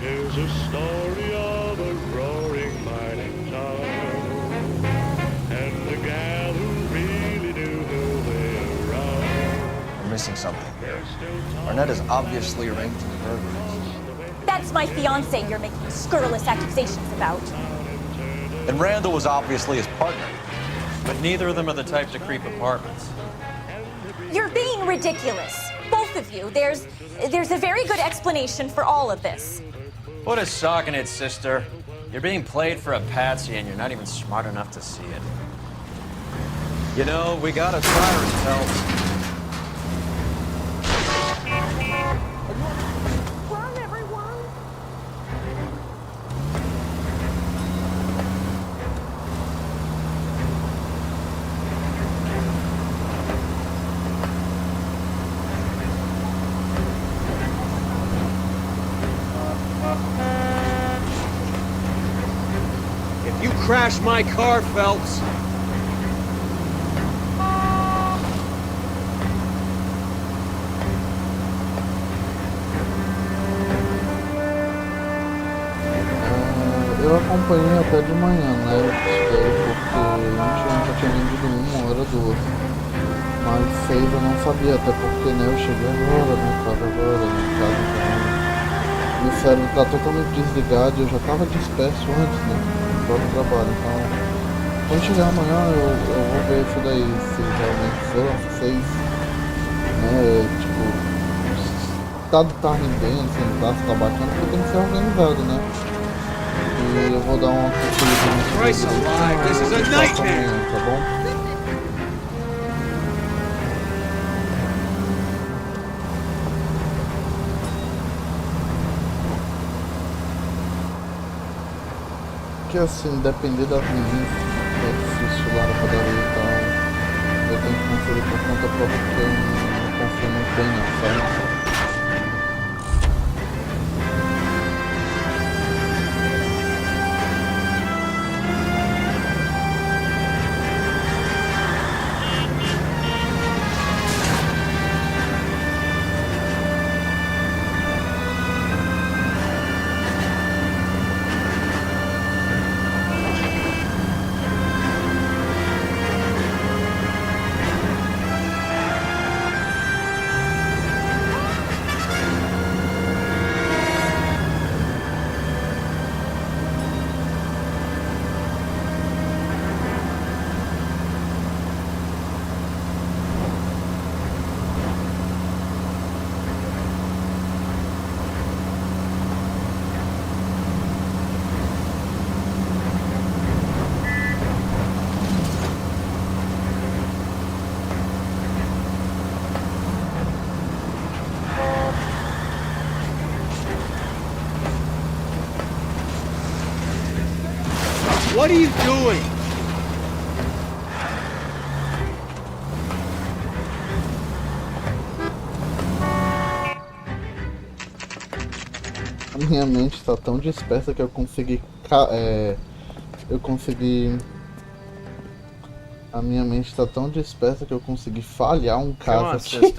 Here's a story of a roaring mining town, and the gal who really knew her way around. We're missing something here. Arnett is obviously arranging the burglaries. That's my fiancé you're making scurrilous accusations about. And Randall was obviously his partner. But neither of them are the type to creep apartments. You're being ridiculous. Both of you. There's a very good explanation for all of this. Put a sock in it, sister. You're being played for a patsy and you're not even smart enough to see it. You know, we got a siren, Phelps. Run, everyone! If you crash my car, Phelps, Eu acompanhei até de manhã, né? Isso daí porque a gente já tinha vendido 1 hora, 2. Mas 6 eu não sabia, até porque né, eu cheguei agora, né? Casa agora, na casa também. Meu cérebro tá totalmente desligado e eu já tava disperso antes, né? Do trabalho. Então, quando chegar amanhã eu vou ver isso daí, se realmente for, se vocês, né? Tipo, tá rendendo, se não tá, se tá bacana, porque tem que ser organizado, né? E eu vou dar uma conferida nesse vídeo, tá bom? Que assim, depender das meninas, é difícil lá na padaria, então eu tenho que conferir por conta própria porque eu não confio muito bem não, sabe? What are you doing? A minha mente está tão dispersa que eu consegui. A minha mente está tão dispersa que eu consegui falhar um caso aqui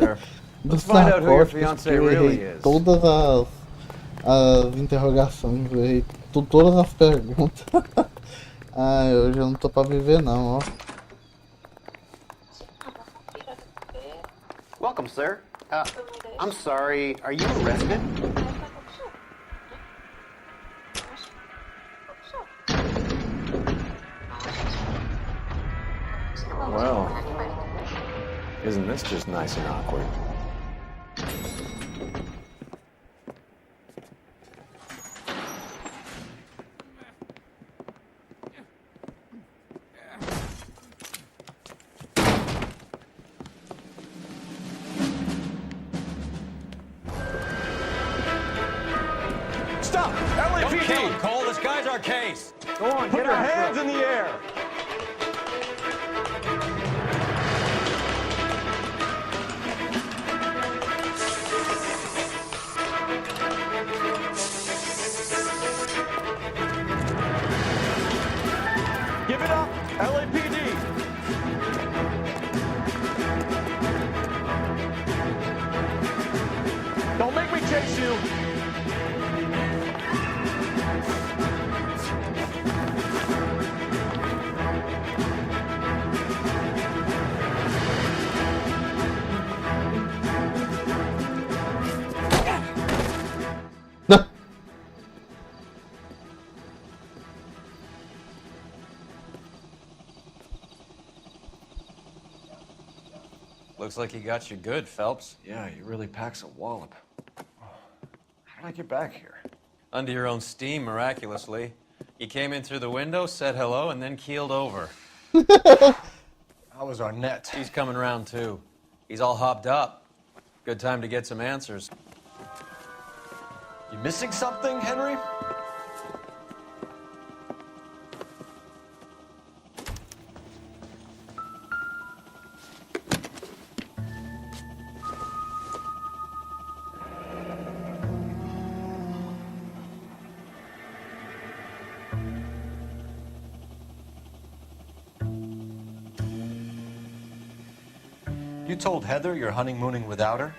dos narcóticos, porque eu errei todas as interrogações, eu errei todas as perguntas. Ai, hoje eu não tô pra viver não, ó. Welcome, sir. I'm sorry, are you a resident? Well, isn't this just nice and awkward? Stop! LAPD! Don't kill him, Cole. This guy's our case. Go on, Put your hands in the air. Give it up, LAPD. Don't make me chase you. Looks like he got you good, Phelps. Yeah, he really packs a wallop. How did I get back here? Under your own steam, miraculously. He came in through the window, said hello, and then keeled over. How was our net? He's coming around, too. He's all hopped up. Good time to get some answers. You missing something, Henry? You told Heather you're honeymooning without her?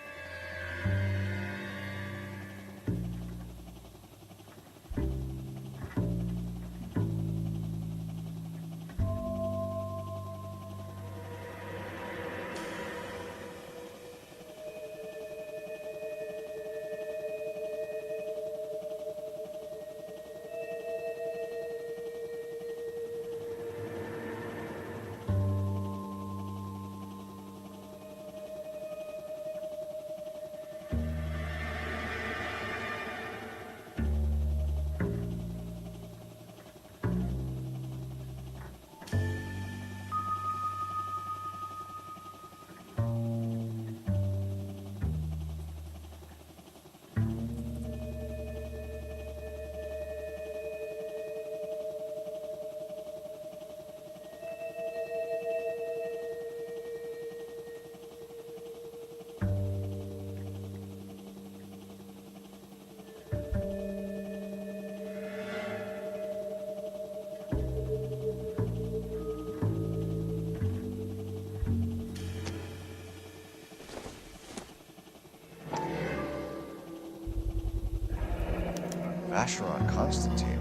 Vacheron Constantine.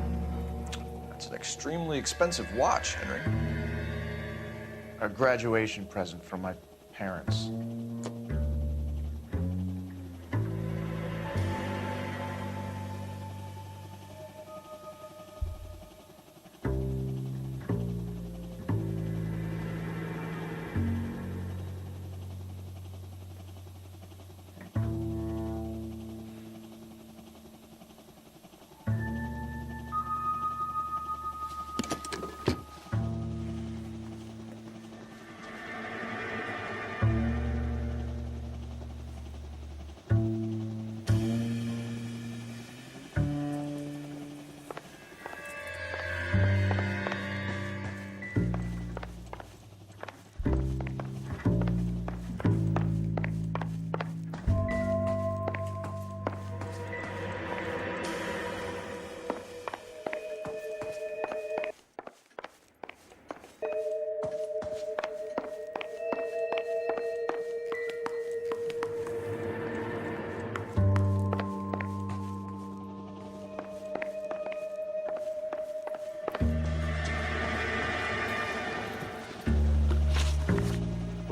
That's an extremely expensive watch, Henry. A graduation present from my parents.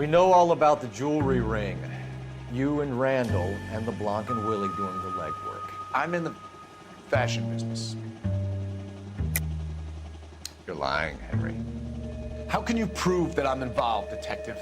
We know all about the jewelry ring. You and Randall and LeBlanc and Willie doing the legwork. I'm in the fashion business. You're lying, Henry. How can you prove that I'm involved, Detective?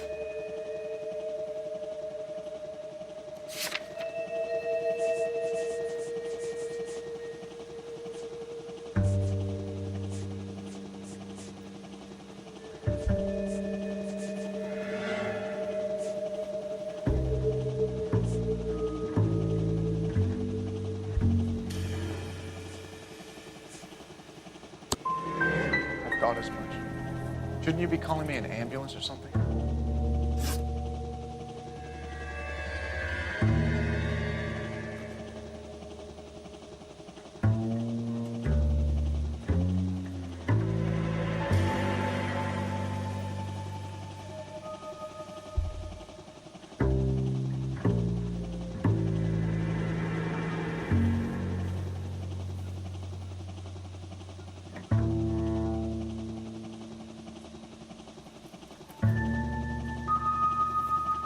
I thought as much. Shouldn't you be calling me an ambulance or something?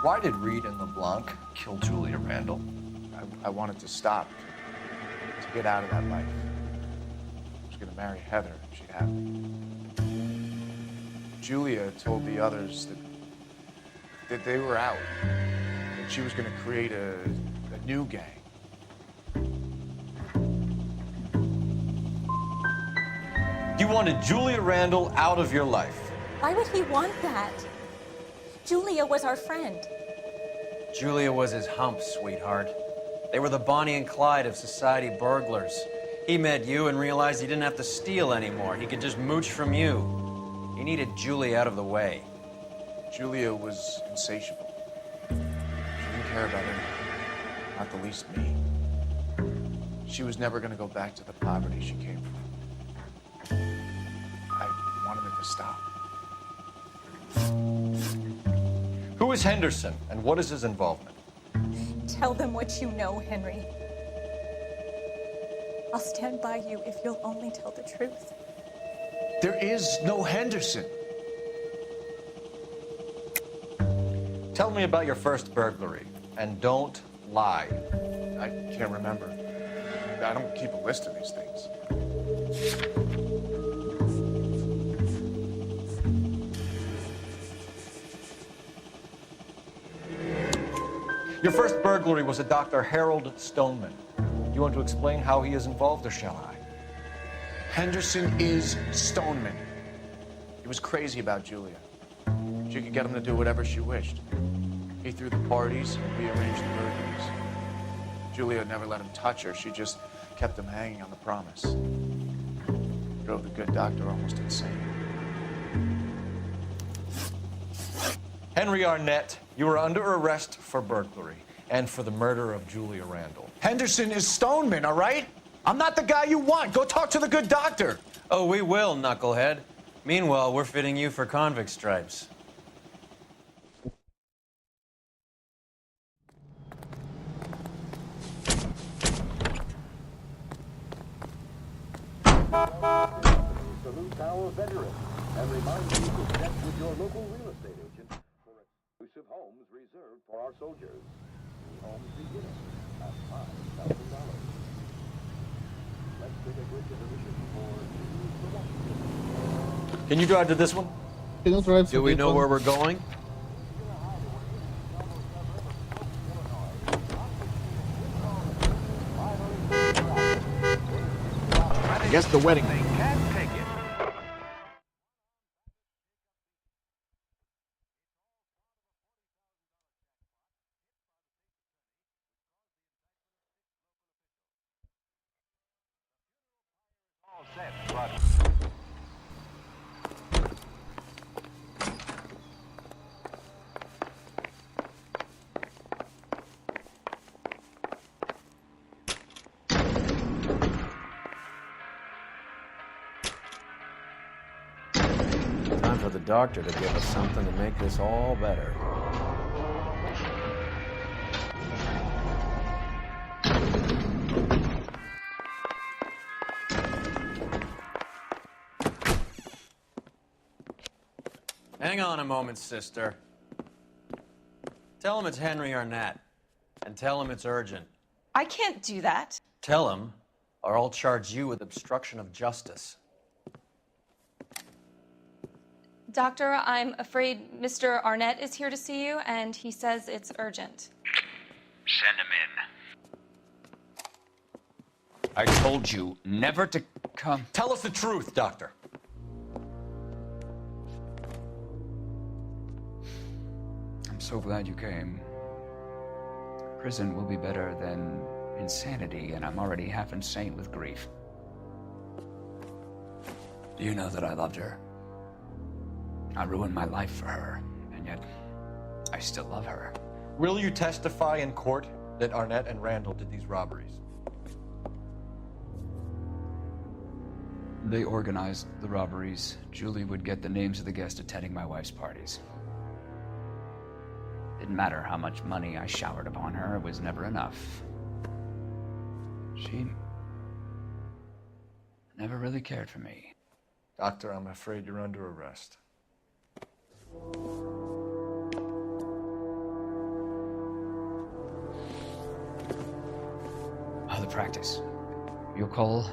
Why did Reed and LeBlanc kill Julia Randall? I wanted to stop, to get out of that life. I was gonna marry Heather if she'd have me. Julia told the others that they were out, that she was gonna create a new gang. You wanted Julia Randall out of your life. Why would he want that? Julia was our friend. Julia was his hump, sweetheart. They were the Bonnie and Clyde of society burglars. He met you and realized he didn't have to steal anymore. He could just mooch from you. He needed Julia out of the way. Julia was insatiable. She didn't care about anything, not the least me. She was never gonna go back to the poverty she came from. I wanted it to stop. Who is Henderson, and what is his involvement? Tell them what you know, Henry. I'll stand by you if you'll only tell the truth. There is no Henderson. Tell me about your first burglary, and don't lie. I can't remember. I don't keep a list of these things. Your first burglary was a Dr. Harold Stoneman. You want to explain how he is involved, or shall I? Henderson is Stoneman. He was crazy about Julia. She could get him to do whatever she wished. He threw the parties and rearranged the burglaries. Julia never let him touch her. She just kept him hanging on the promise. Drove the good doctor almost insane. Henry Arnett, you are under arrest for burglary and for the murder of Julia Randall. Henderson is Stoneman, all right? I'm not the guy you want. Go talk to the good doctor. Oh, we will, knucklehead. Meanwhile, we're fitting you for convict stripes. Salute our veterans and remind you to check with your local real estate agent for exclusive homes reserved for our soldiers. The homes beginning at $5,000. Let's take a quick intermission for Can you drive to this one? Do we know where we're going? I guess the wedding. Time for the doctor to give us something to make this all better. Hang on a moment, sister. Tell him it's Henry Arnett. And tell him it's urgent. I can't do that. Tell him, or I'll charge you with obstruction of justice. Doctor, I'm afraid Mr. Arnett is here to see you, and he says it's urgent. Send him in. I told you never to come. Tell us the truth, Doctor. I'm so glad you came. Prison will be better than insanity, and I'm already half insane with grief. Do you know that I loved her? I ruined my life for her, and yet I still love her. Will you testify in court that Arnett and Randall did these robberies? They organized the robberies. Julie would get the names of the guests attending my wife's parties. Didn't matter how much money I showered upon her, it was never enough. She never really cared for me. Doctor, I'm afraid you're under arrest. Oh, the practice. You'll call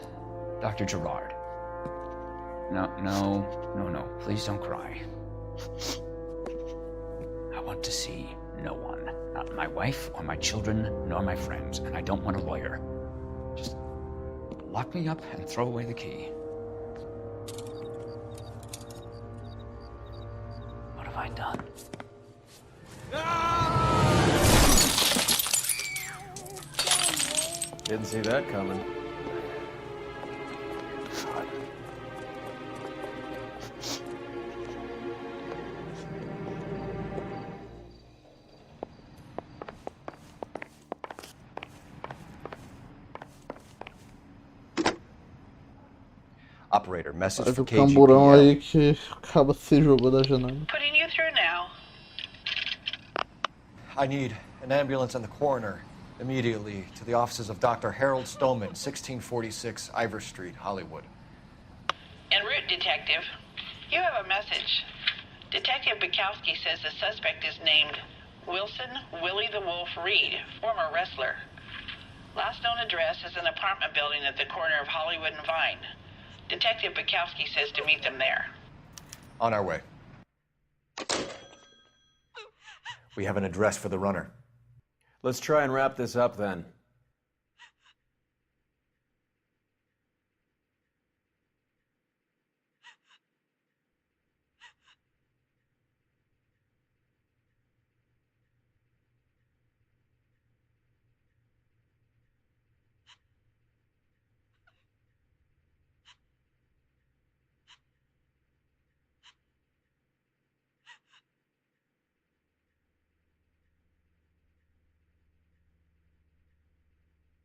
Dr. Gerard. No. Please don't cry. I want to see no one. Not my wife or my children, nor my friends. And I don't want a lawyer. Just lock me up and throw away the key. What have I done? Didn't see that coming. Operator, message for Fica um burão KGPL. aí que acaba se jogando da janela. Putting you through now. I need an ambulance and the coroner immediately to the offices of Dr. Harold Stoneman, 1646 Ivor Street, Hollywood. En route, Detective. You have a message. Detective Bukowski says the suspect is named Wilson Willie the Wolf Reed, former wrestler. Last known address is an apartment building at the corner of Hollywood and Vine. Detective Bukowski says to meet them there. On our way. We have an address for the runner. Let's try and wrap this up then.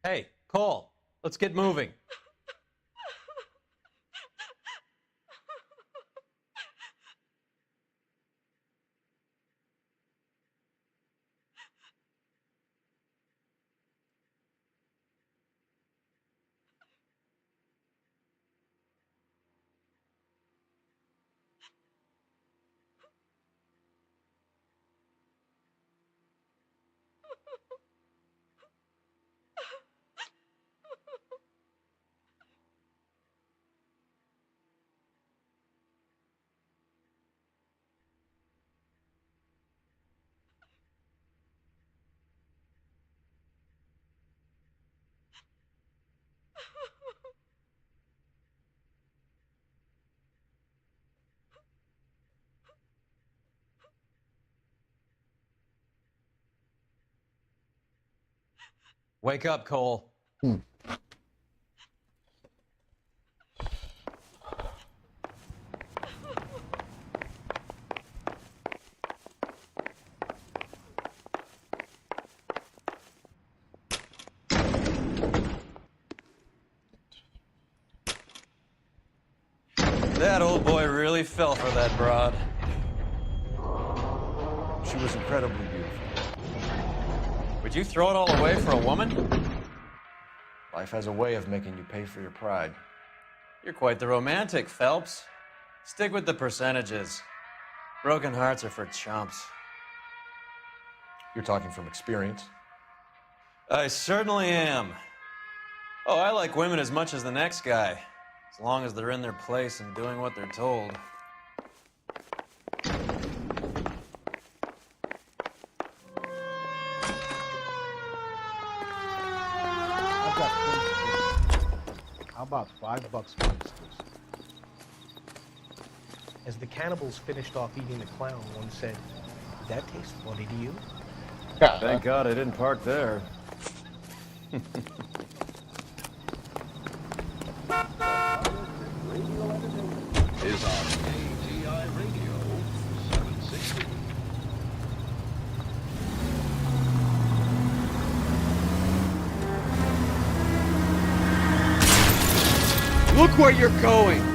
Hey, Cole, let's get moving. Wake up, Cole. That old boy really fell for that broad. She was incredibly beautiful. Would you throw it all away for a woman? Life has a way of making you pay for your pride. You're quite the romantic, Phelps. Stick with the percentages. Broken hearts are for chumps. You're talking from experience. I certainly am. Oh, I like women as much as the next guy, as long as they're in their place and doing what they're told. I've got $20. How about $5 for exclusive? As the cannibals finished off eating the clown, one said, "Did that taste funny to you?" Thank God I didn't park there. Is on ATI Radio 760. Look where you're going!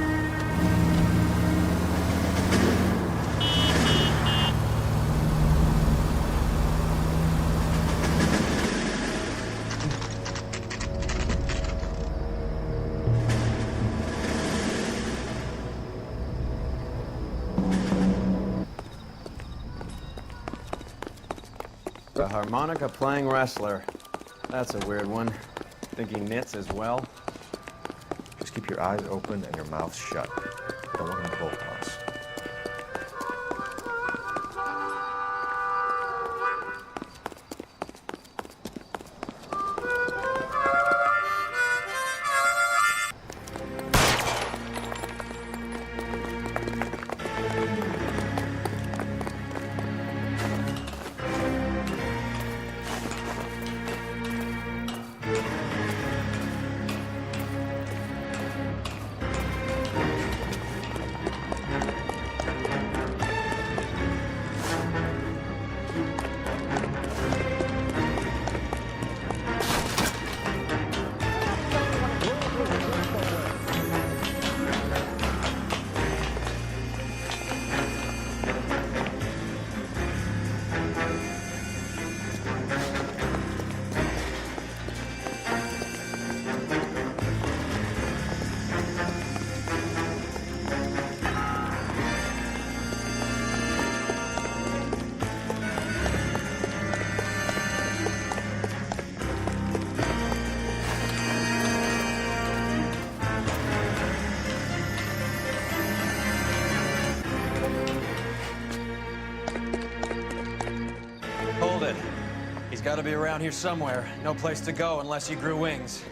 A harmonica playing wrestler. That's a weird one. Think he knits as well? Just keep your eyes open and your mouth shut. Don't let him pull on us. Hold it. He's got to be around here somewhere. No place to go unless he grew wings.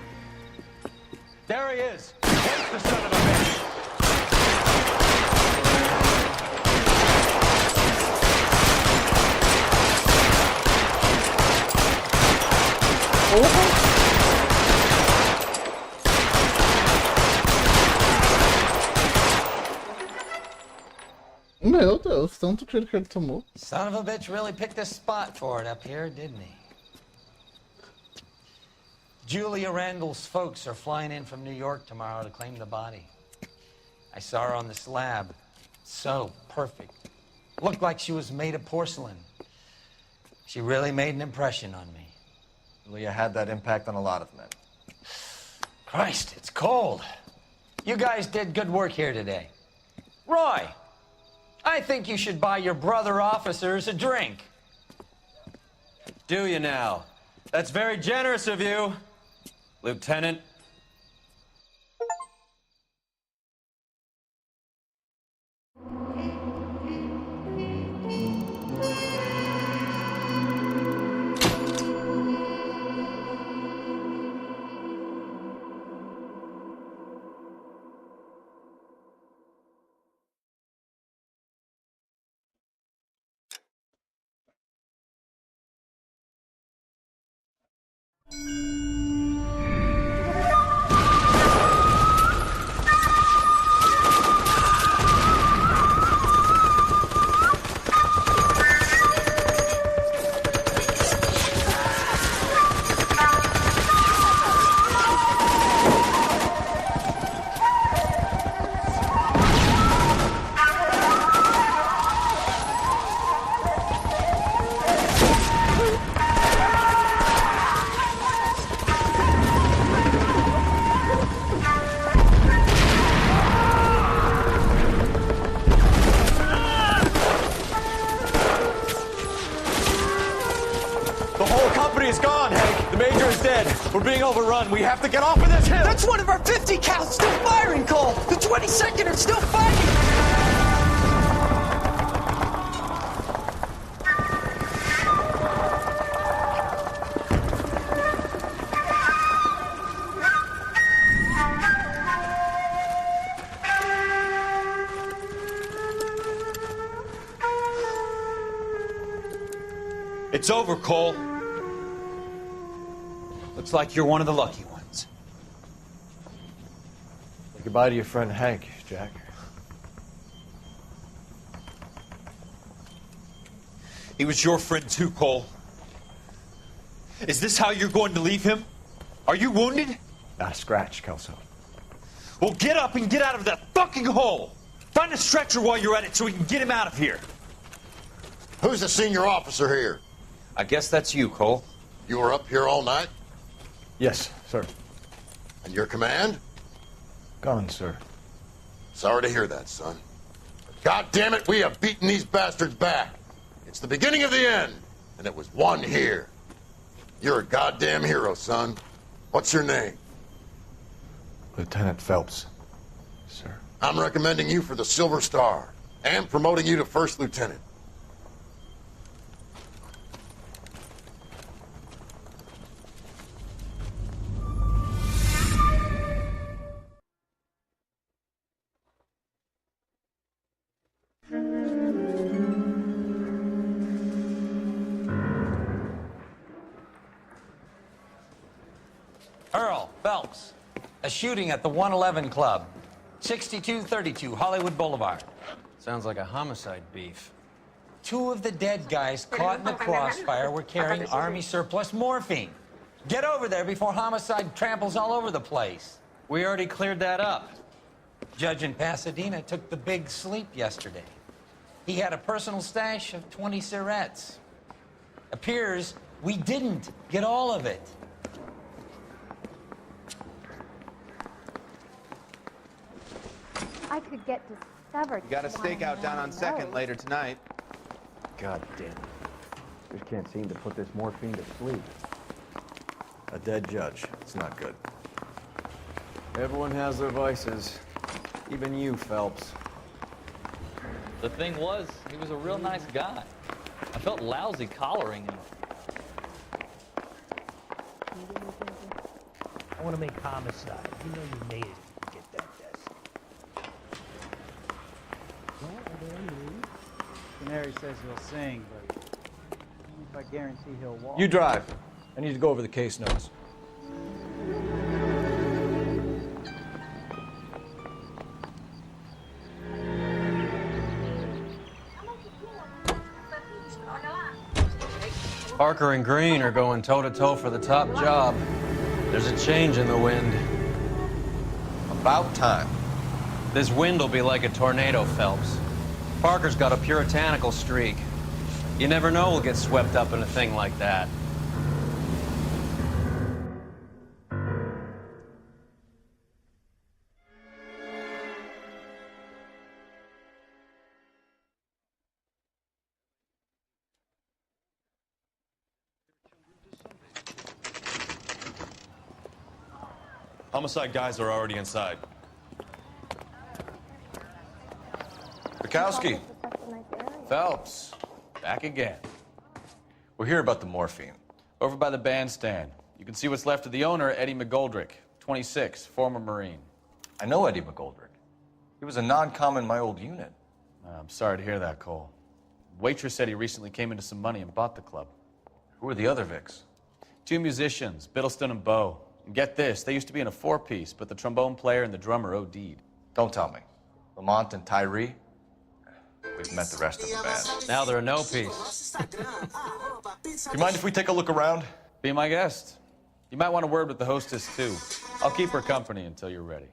There he is! Take the son of a bitch! Meu Deus, tanto tiro que ele tomou. Son of a bitch really picked a spot for it up here, didn't he? Julia Randall's folks are flying in from New York tomorrow to claim the body. I saw her on the slab. So perfect. Looked like she was made of porcelain. She really made an impression on me. Julia had that impact on a lot of men. Christ, it's cold. You guys did good work here today. Roy, I think you should buy your brother officers a drink. Do you now? That's very generous of you, Lieutenant. property is gone, Hank. The Major is dead. We're being overrun. We have to get off of this hill. That's one of our 50 cals still firing, Cole. The 22nd are still fighting. It's over, Cole. Looks like you're one of the lucky ones. Say goodbye to your friend Hank, Jack. He was your friend too, Cole. Is this how you're going to leave him? Are you wounded? Scratch, Kelso. Well, get up and get out of that fucking hole. Find a stretcher while you're at it so we can get him out of here. Who's the senior officer here? I guess that's you, Cole. You were up here all night? Yes, sir. And your command? Gone, sir. Sorry to hear that, son. God damn it, we have beaten these bastards back. It's the beginning of the end, and it was one here. You're a goddamn hero, son. What's your name? Lieutenant Phelps, sir. I'm recommending you for the Silver Star and promoting you to First Lieutenant. Earl Phelps, a shooting at the 111 Club, 6232 Hollywood Boulevard. Sounds like a homicide beef. 2 of the dead guys caught in the crossfire were carrying Army surplus morphine. Get over there before homicide tramples all over the place. We already cleared that up. Judge in Pasadena took the big sleep yesterday. He had a personal stash of 20 cigarettes. Appears we didn't get all of it. I could get discovered. You got a stakeout down on 2nd later tonight. God damn it. Just can't seem to put this morphine to sleep. A dead judge. It's not good. Everyone has their vices. Even you, Phelps. The thing was, he was a real nice guy. I felt lousy collaring him. I want to make homicide. You know you made it to get that desk. Canary says he'll sing, but if I guarantee he'll walk. You drive. I need to go over the case notes. Parker and Green are going toe-to-toe for the top job. There's a change in the wind. About time. This wind will be like a tornado, Phelps. Parker's got a puritanical streak. You never know we'll get swept up in a thing like that. Homicide guys are already inside. Bukowski. Phelps. Back again. We're here about the morphine. Over by the bandstand. You can see what's left of the owner, Eddie McGoldrick, 26, former Marine. I know Eddie McGoldrick. He was a non-com in my old unit. I'm sorry to hear that, Cole. Waitress said he recently came into some money and bought the club. Who are the other Vics? 2 musicians, Biddleston and Bowe. And get this, they used to be in a 4-piece, but the trombone player and the drummer OD'd. Don't tell me. Lamont and Tyree? We've met the rest of the band. Now they're a no-piece. Do you mind if we take a look around? Be my guest. You might want a word with the hostess, too. I'll keep her company until you're ready.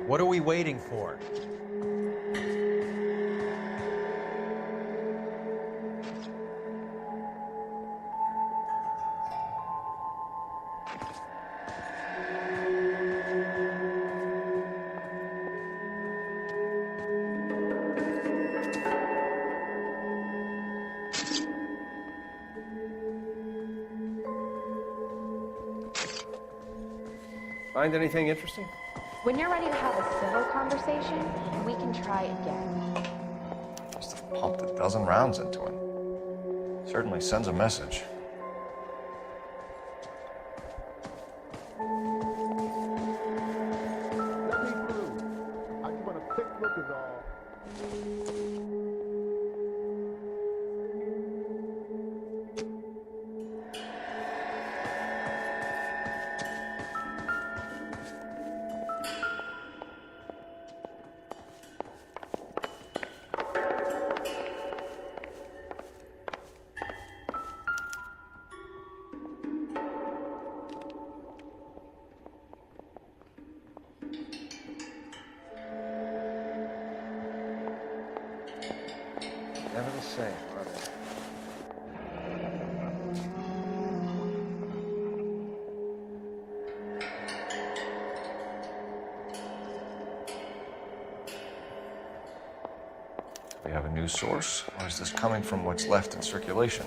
What are we waiting for? Find anything interesting? When you're ready to have a civil conversation, we can try again. Must have pumped a dozen rounds into him. Certainly sends a message. Let me through. I just want a quick look is all. Never the same, are they? Do we have a new source, or is this coming from what's left in circulation?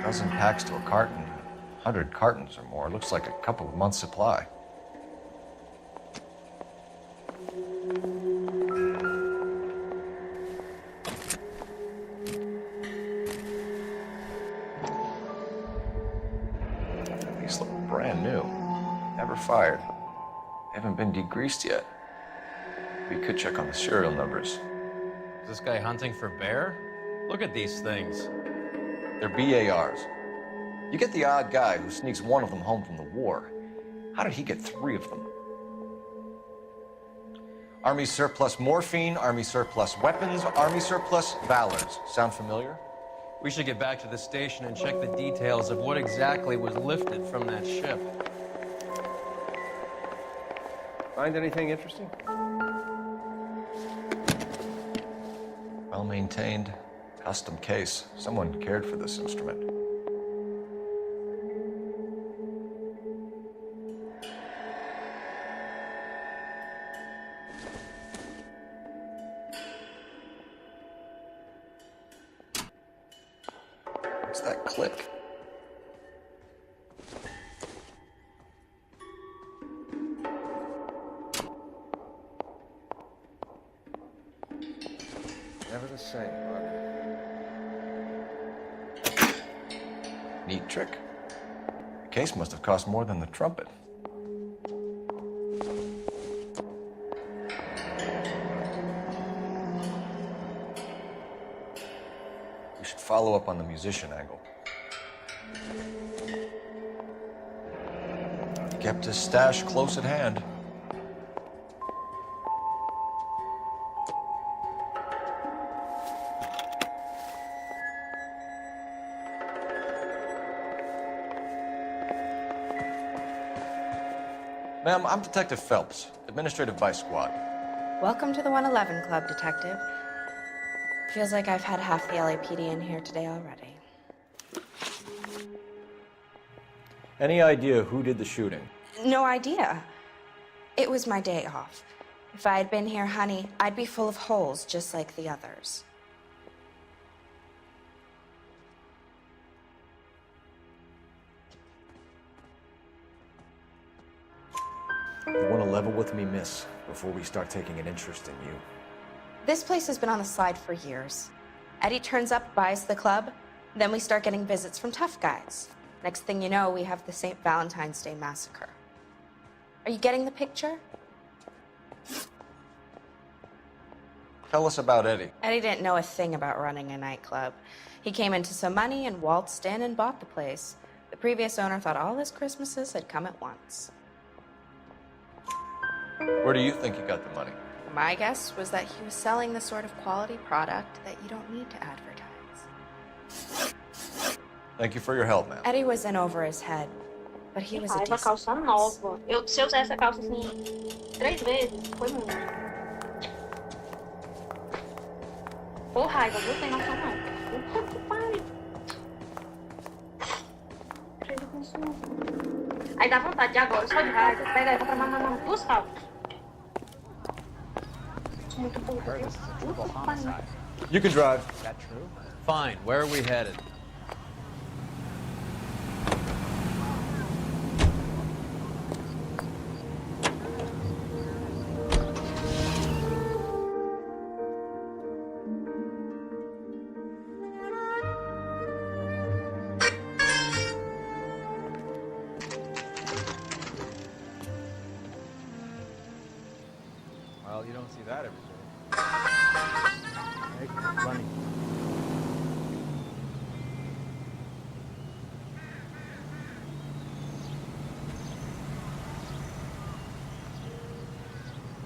Dozen packs to a carton, 100 cartons or more. Looks like a couple of months' supply. These look brand new. Never fired. They haven't been degreased yet. We could check on the serial numbers. Is this guy hunting for bear? Look at these things. They're BARs. You get the odd guy who sneaks one of them home from the war. How did he get 3 of them? Army surplus morphine, Army surplus weapons, Army surplus valors. Sound familiar? We should get back to the station and check the details of what exactly was lifted from that ship. Find anything interesting? Well-maintained, custom case. Someone cared for this instrument. What's that click? Never the same, are they? Neat trick. The case must have cost more than the trumpet. We should follow up on the musician angle. He kept his stash close at hand. Ma'am, I'm Detective Phelps, Administrative Vice Squad. Welcome to the 111 Club, Detective. Feels like I've had half the LAPD in here today already. Any idea who did the shooting? No idea. It was my day off. If I had been here, honey, I'd be full of holes just like the others. You want to level with me, miss, before we start taking an interest in you. This place has been on the slide for years. Eddie turns up, buys the club, then we start getting visits from tough guys. Next thing you know, we have the St. Valentine's Day massacre. Are you getting the picture? Tell us about Eddie. Eddie didn't know a thing about running a nightclub. He came into some money and waltzed in and bought the place. The previous owner thought all his Christmases had come at once. Where do you think he got the money? My guess was that he was selling the sort of quality product that you don't need to advertise. Thank you for your help, ma'am. Eddie was in over his head, but he was a Raiva, decent calça nova. Se eu usar essa calça assim 3 vezes, foi muito. Pô, Raiva, não tem noção não. Puta que pariu. Cheio de consumo. Aí dá vontade de agora, só de raiva. Pega aí, compra mais 2 calças. Muito burro, viu? Puta que pariu. You can drive. Is that true? Fine. Where are we headed? Well, you don't see that every day. Hey, running.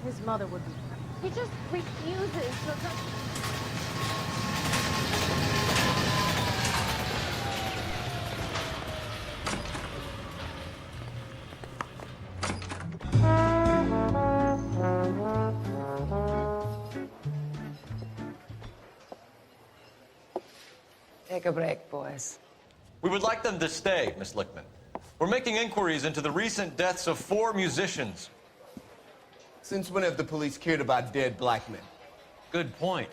His mother would be. He just refuses to. Take a break, boys. We would like them to stay, Miss Lickman. We're making inquiries into the recent deaths of 4 musicians. Since when have the police cared about dead black men? Good point.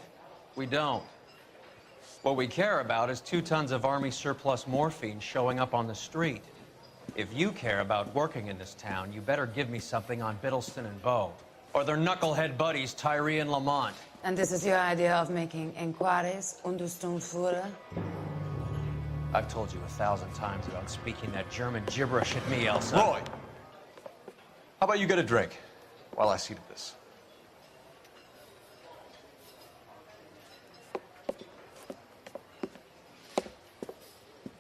We don't. What we care about is 2 tons of Army surplus morphine showing up on the street. If you care about working in this town, you better give me something on Biddleston and Bow, or their knucklehead buddies Tyree and Lamont. And this is your idea of making inquiries, Unterstundenführer? I've told you 1,000 times about speaking that German gibberish at me, Elsa. Roy! How about you get a drink while I see to this?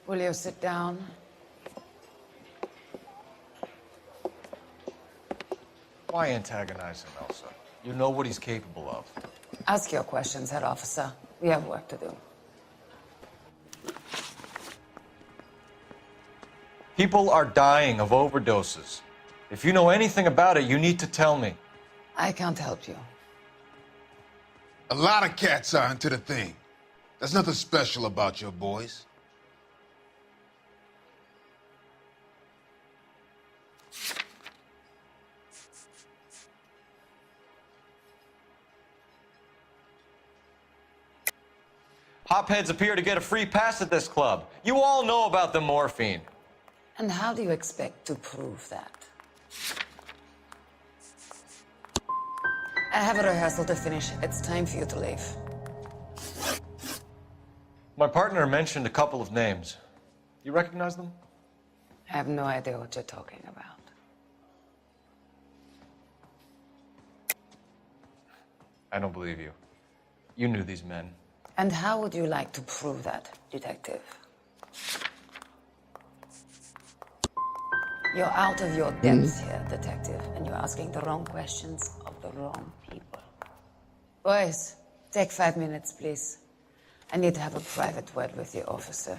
Will you sit down? Why antagonize him, Elsa? You know what he's capable of. Ask your questions, Head Officer. We have work to do. People are dying of overdoses. If you know anything about it, you need to tell me. I can't help you. A lot of cats are into the thing. There's nothing special about your boys. Hopheads appear to get a free pass at this club. You all know about the morphine. And how do you expect to prove that? I have a rehearsal to finish. It's time for you to leave. My partner mentioned a couple of names. You recognize them? I have no idea what you're talking about. I don't believe you. You knew these men. And how would you like to prove that, detective? You're out of your depth here, detective, and you're asking the wrong questions of the wrong people. Boys, take 5 minutes, please. I need to have a private word with you, officer.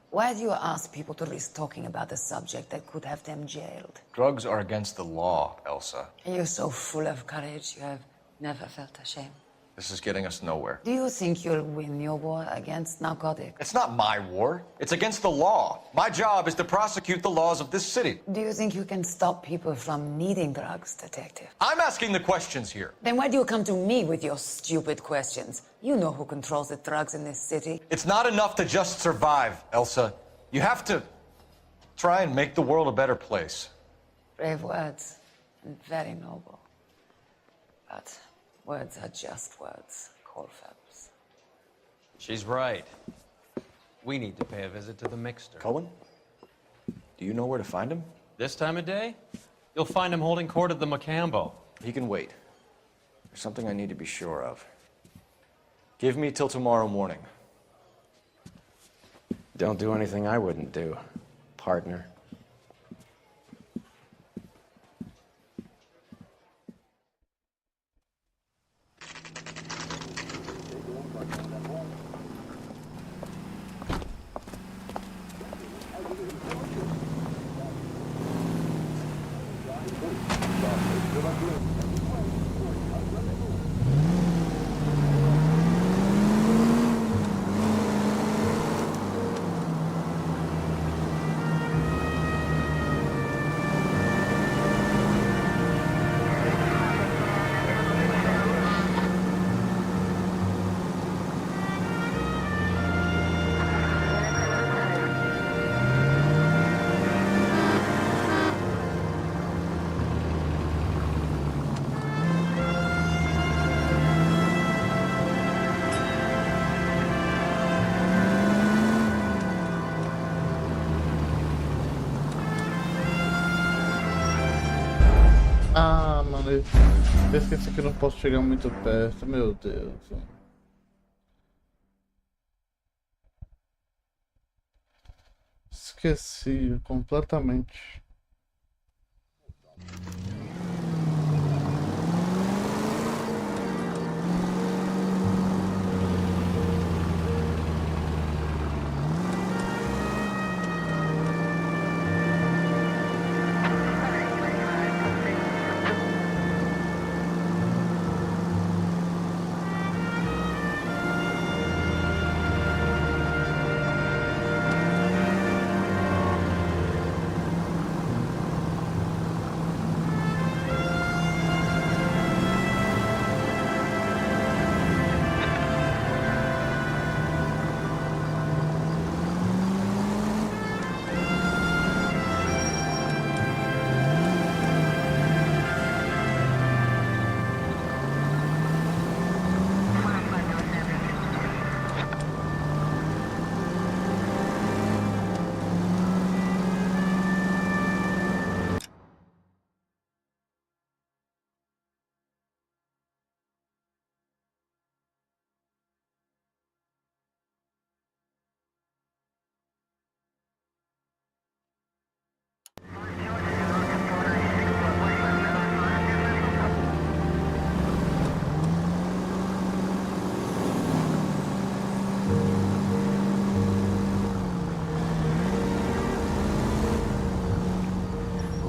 Why do you ask people to risk talking about a subject that could have them jailed? Drugs are against the law, Elsa. And you're so full of courage, you have never felt ashamed. This is getting us nowhere. Do you think you'll win your war against narcotics? It's not my war. It's against the law. My job is to prosecute the laws of this city. Do you think you can stop people from needing drugs, detective? I'm asking the questions here. Then why do you come to me with your stupid questions? You know who controls the drugs in this city. It's not enough to just survive, Elsa. You have to Try and make the world a better place. Brave words, and very noble. But words are just words, Colfax. She's right. We need to pay a visit to the Mixter. Cohen? Do you know where to find him? This time of day? You'll find him holding court at the Macambo. He can wait. There's something I need to be sure of. Give me till tomorrow morning. Don't do anything I wouldn't do, partner. Ah, mano, eu esqueci que eu não posso chegar muito perto, meu Deus. Esqueci completamente.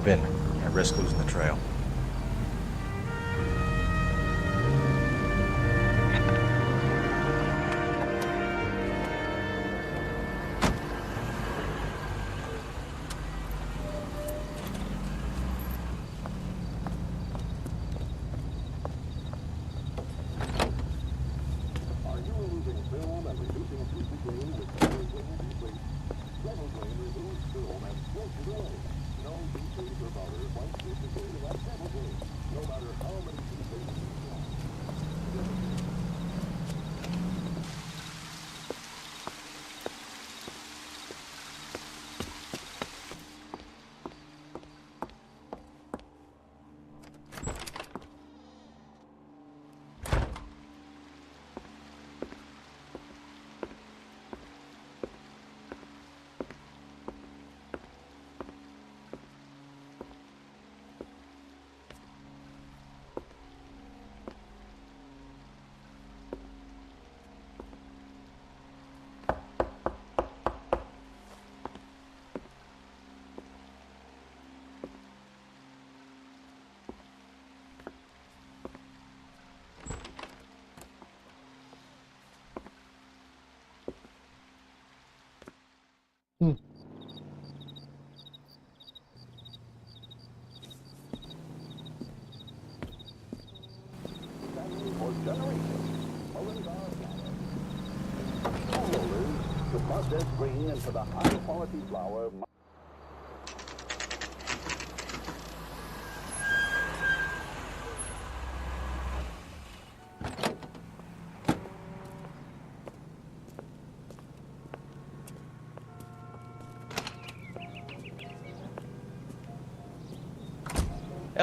Move in. Can't risk losing the trail.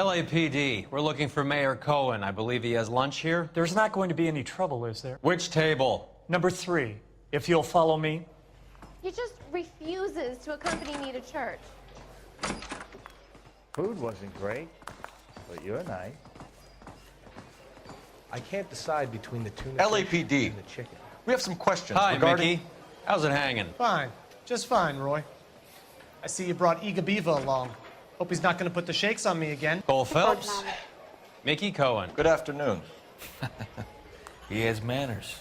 LAPD, we're looking for Mayor Cohen. I believe he has lunch here. There's not going to be any trouble, is there? Which table? Number 3, if you'll follow me. He just refuses to accompany me to church. Food wasn't great, but you're nice. I can't decide between the tuna fish LAPD. and the chicken. We have some questions Hi, regarding... Mickey. How's it hanging? Fine. Just fine, Roy. I see you brought Eager Beaver along. Hope he's not going to put the shakes on me again. Cole Phelps. Mickey Cohen. Good afternoon. He has manners.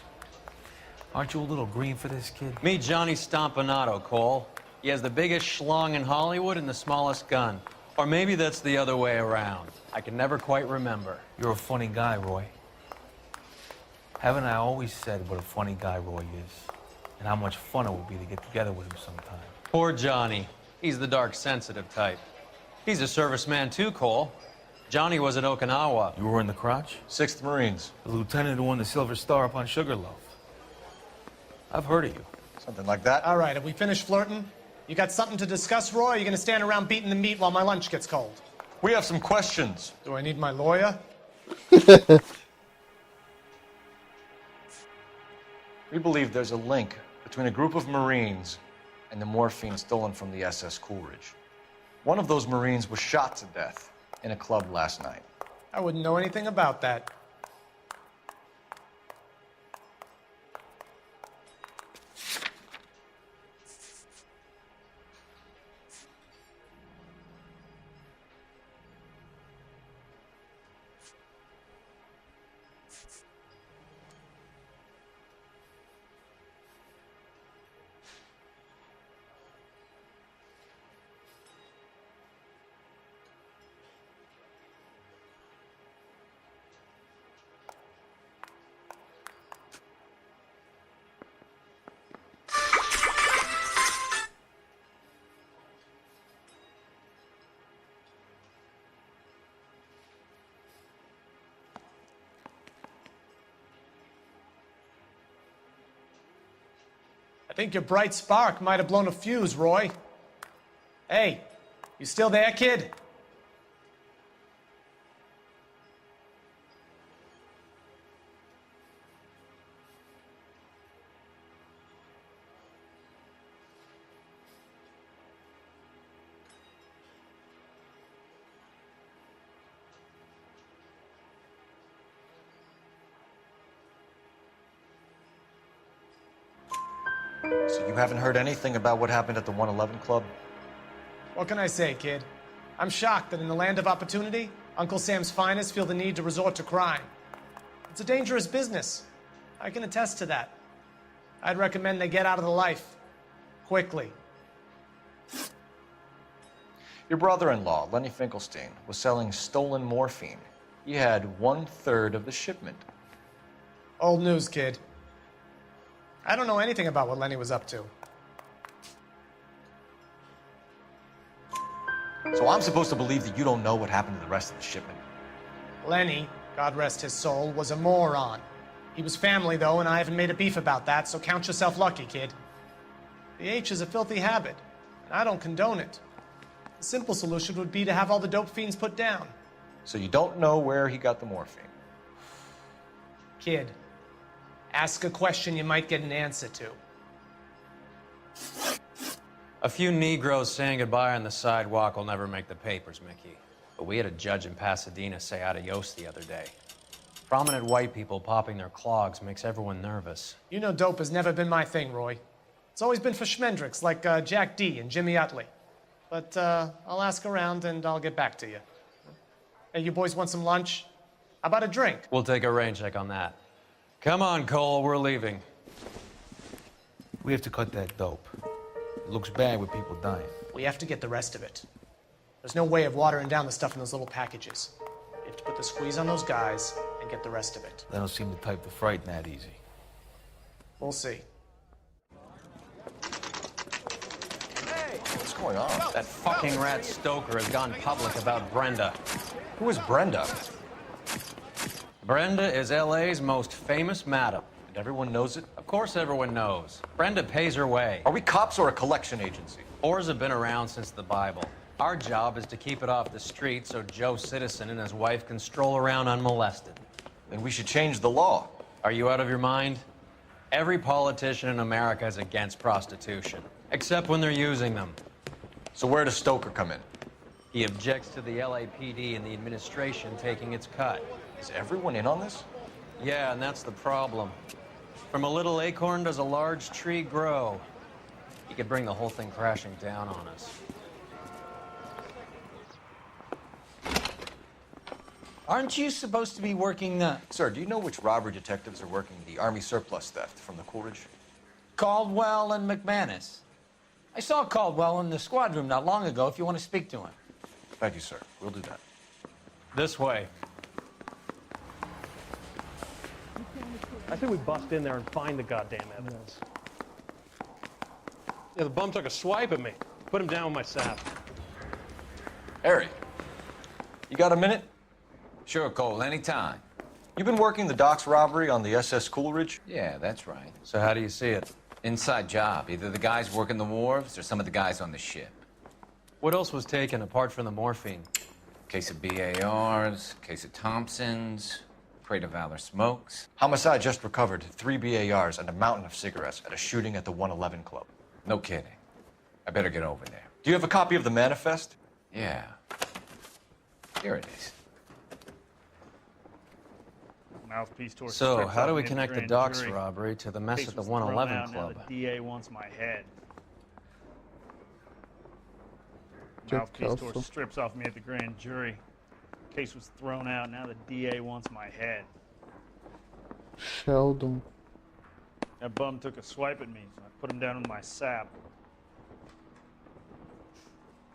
Aren't you a little green for this kid? Meet Johnny Stompanato, Cole. He has the biggest schlong in Hollywood and the smallest gun. Or maybe that's the other way around. I can never quite remember. You're a funny guy, Roy. Haven't I always said what a funny guy Roy is? And how much fun it would be to get together with him sometime. Poor Johnny. He's the dark, sensitive type. He's a serviceman too, Cole. Johnny was at Okinawa. You were in the crotch? 6th Marines. The lieutenant who won the Silver Star up on Sugarloaf. I've heard of you. Something like that. All right, have we finished flirting? You got something to discuss, Roy, or are you going to stand around beating the meat while my lunch gets cold? We have some questions. Do I need my lawyer? We believe there's a link between a group of Marines and the morphine stolen from the SS Coolidge. One of those Marines was shot to death in a club last night. I wouldn't know anything about that. I think your bright spark might have blown a fuse, Roy. Hey, you still there, kid? So you haven't heard anything about what happened at the 111 Club? What can I say, kid? I'm shocked that in the land of opportunity, Uncle Sam's finest feel the need to resort to crime. It's a dangerous business. I can attest to that. I'd recommend they get out of the life. Quickly. Your brother-in-law, Lenny Finkelstein, was selling stolen morphine. He had 1/3 of the shipment. Old news, kid. I don't know anything about what Lenny was up to. So I'm supposed to believe that you don't know what happened to the rest of the shipment? Lenny, God rest his soul, was a moron. He was family, though, and I haven't made a beef about that, so count yourself lucky, kid. The H is a filthy habit, and I don't condone it. The simple solution would be to have all the dope fiends put down. So you don't know where he got the morphine? Kid, ask a question you might get an answer to. A few Negroes saying goodbye on the sidewalk will never make the papers, Mickey. But we had a judge in Pasadena say adios the other day. Prominent white people popping their clogs makes everyone nervous. You know dope has never been my thing, Roy. It's always been for schmendricks like Jack D. and Jimmy Utley. But I'll ask around and I'll get back to you. Hey, you boys want some lunch? How about a drink? We'll take a rain check on that. Come on, Cole, we're leaving. We have to cut that dope. It looks bad with people dying. We have to get the rest of it. There's no way of watering down the stuff in those little packages. You have to put the squeeze on those guys and get the rest of it. They don't seem the type to frighten that easy. We'll see. What's going on? That fucking rat Stoker has gone public about Brenda. Who is Brenda? Brenda is LA's most famous madam. And everyone knows it? Of course everyone knows. Brenda pays her way. Are we cops or a collection agency? Whores have been around since the Bible. Our job is to keep it off the street so Joe Citizen and his wife can stroll around unmolested. Then we should change the law. Are you out of your mind? Every politician in America is against prostitution, except when they're using them. So where does Stoker come in? He objects to the LAPD and the administration taking its cut. Is everyone in on this? Yeah, and that's the problem. From a little acorn does a large tree grow. He could bring the whole thing crashing down on us. Aren't you supposed to be working the... Sir, do you know which robbery detectives are working the Army surplus theft from the Coolidge? Caldwell and McManus? I saw Caldwell in the squad room not long ago if you want to speak to him. Thank you, sir. We'll do that. This way. I think we bust in there and find the goddamn evidence. Yeah, the bum took a swipe at me. Put him down with my sap. Harry, you got a minute? Sure, Cole, anytime. You've been working the docks robbery on the SS Coolidge? Yeah, that's right. So how do you see it? Inside job. Either the guys working the wharves or some of the guys on the ship. What else was taken apart from the morphine? Case of BARs, case of Thompsons, crate of Valor smokes. Homicide just recovered 3 BARs and a mountain of cigarettes at a shooting at the 111 Club. No kidding. I better get over there. Do you have a copy of the manifest? Yeah. Here it is. Mouthpiece towards So, how do we connect the docks robbery to the mess Case at the was thrown 111 out, now Club? the DA wants my head. Jack Mouthpiece Kelso. torch strips off me at the grand jury. Case was thrown out, now the DA wants my head. Sheldon. That bum took a swipe at me, so I put him down with my sap.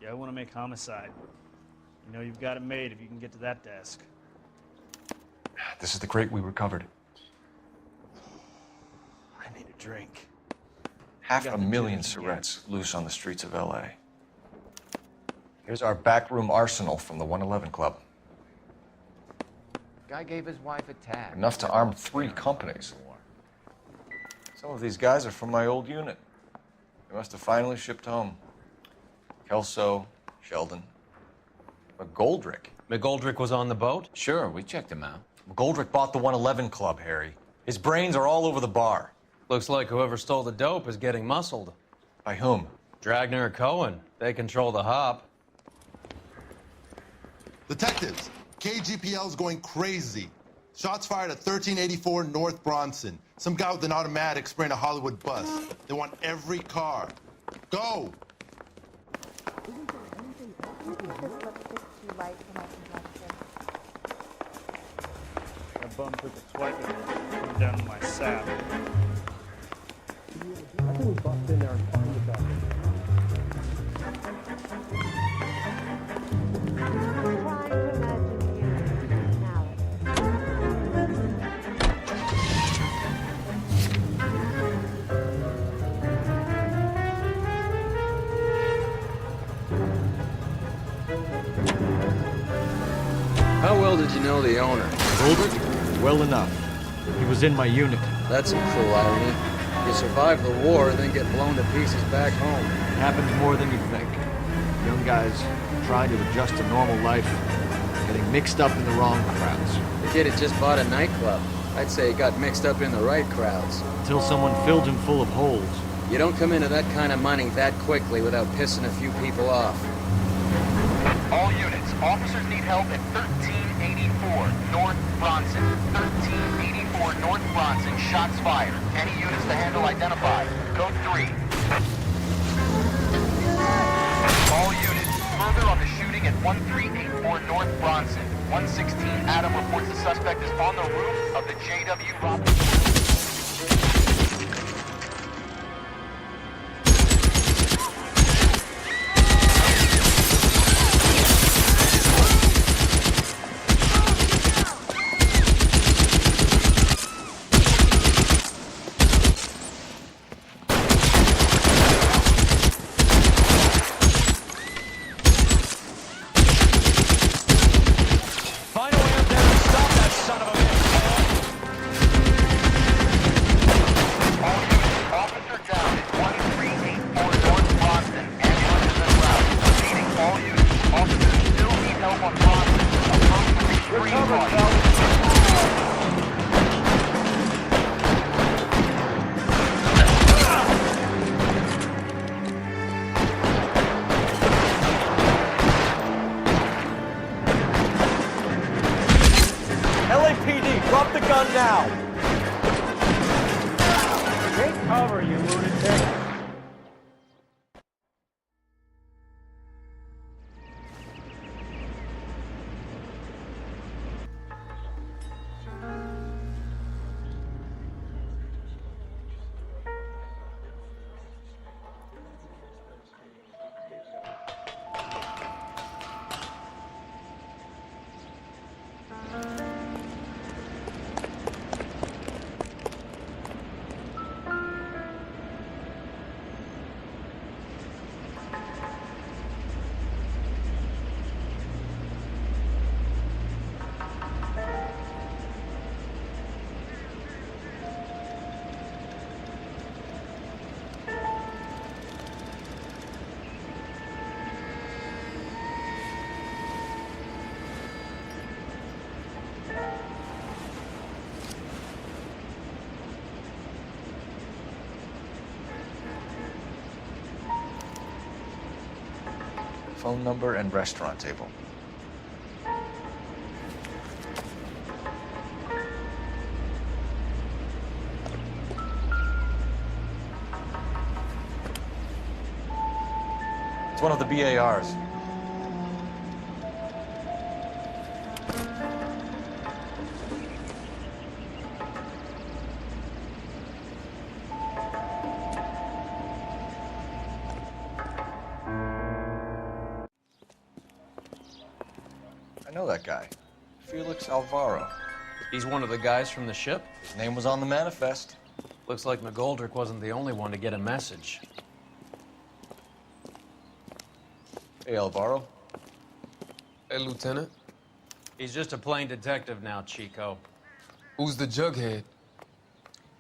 Yeah, I want to make homicide. You know you've got it made if you can get to that desk. This is the crate we recovered. I need a drink. 500,000 cigarettes loose on the streets of LA. Here's our backroom arsenal from the 111 Club. Guy gave his wife a tab. Enough to arm 3 companies. Some of these guys are from my old unit. They must have finally shipped home. Kelso, Sheldon, McGoldrick. McGoldrick was on the boat? Sure, we checked him out. McGoldrick bought the 111 Club, Harry. His brains are all over the bar. Looks like whoever stole the dope is getting muscled. By whom? Dragner or Cohen. They control the hop. Detectives, KGPL's going crazy. Shots fired at 1384 North Bronson. Some guy with an automatic spraying a Hollywood bus. They want every car. Go! That bum took a swipe at me, put him down with my sap. I think we bust in there and find the goddamn How well did you know the owner? Goldrick? Well enough. He was in my unit. That's some cruel irony. You survive the war and then get blown to pieces back home. It happens more than you think. Young guys trying to adjust to normal life, getting mixed up in the wrong crowds. The kid had just bought a nightclub. I'd say he got mixed up in the right crowds. Until someone filled him full of holes. You don't come into that kind of money that quickly without pissing a few people off. All units, officers need help at 1384 North Bronson. 1384 North Bronson, shots fired. Any units to handle identified. Code 3. All units, further on the shooting at 1384 North Bronson. 116 Adam reports the suspect is on the roof of the JW Robinson. Find a way up there and stop that son of a bitch. now! Take cover, you lunatic. Phone number and restaurant table. It's one of the BARs. I know that guy. Felix Alvaro. He's one of the guys from the ship? His name was on the manifest. Looks like McGoldrick wasn't the only one to get a message. Hey, Alvaro. Hey, Lieutenant. He's just a plain detective now, Chico. Who's the jughead?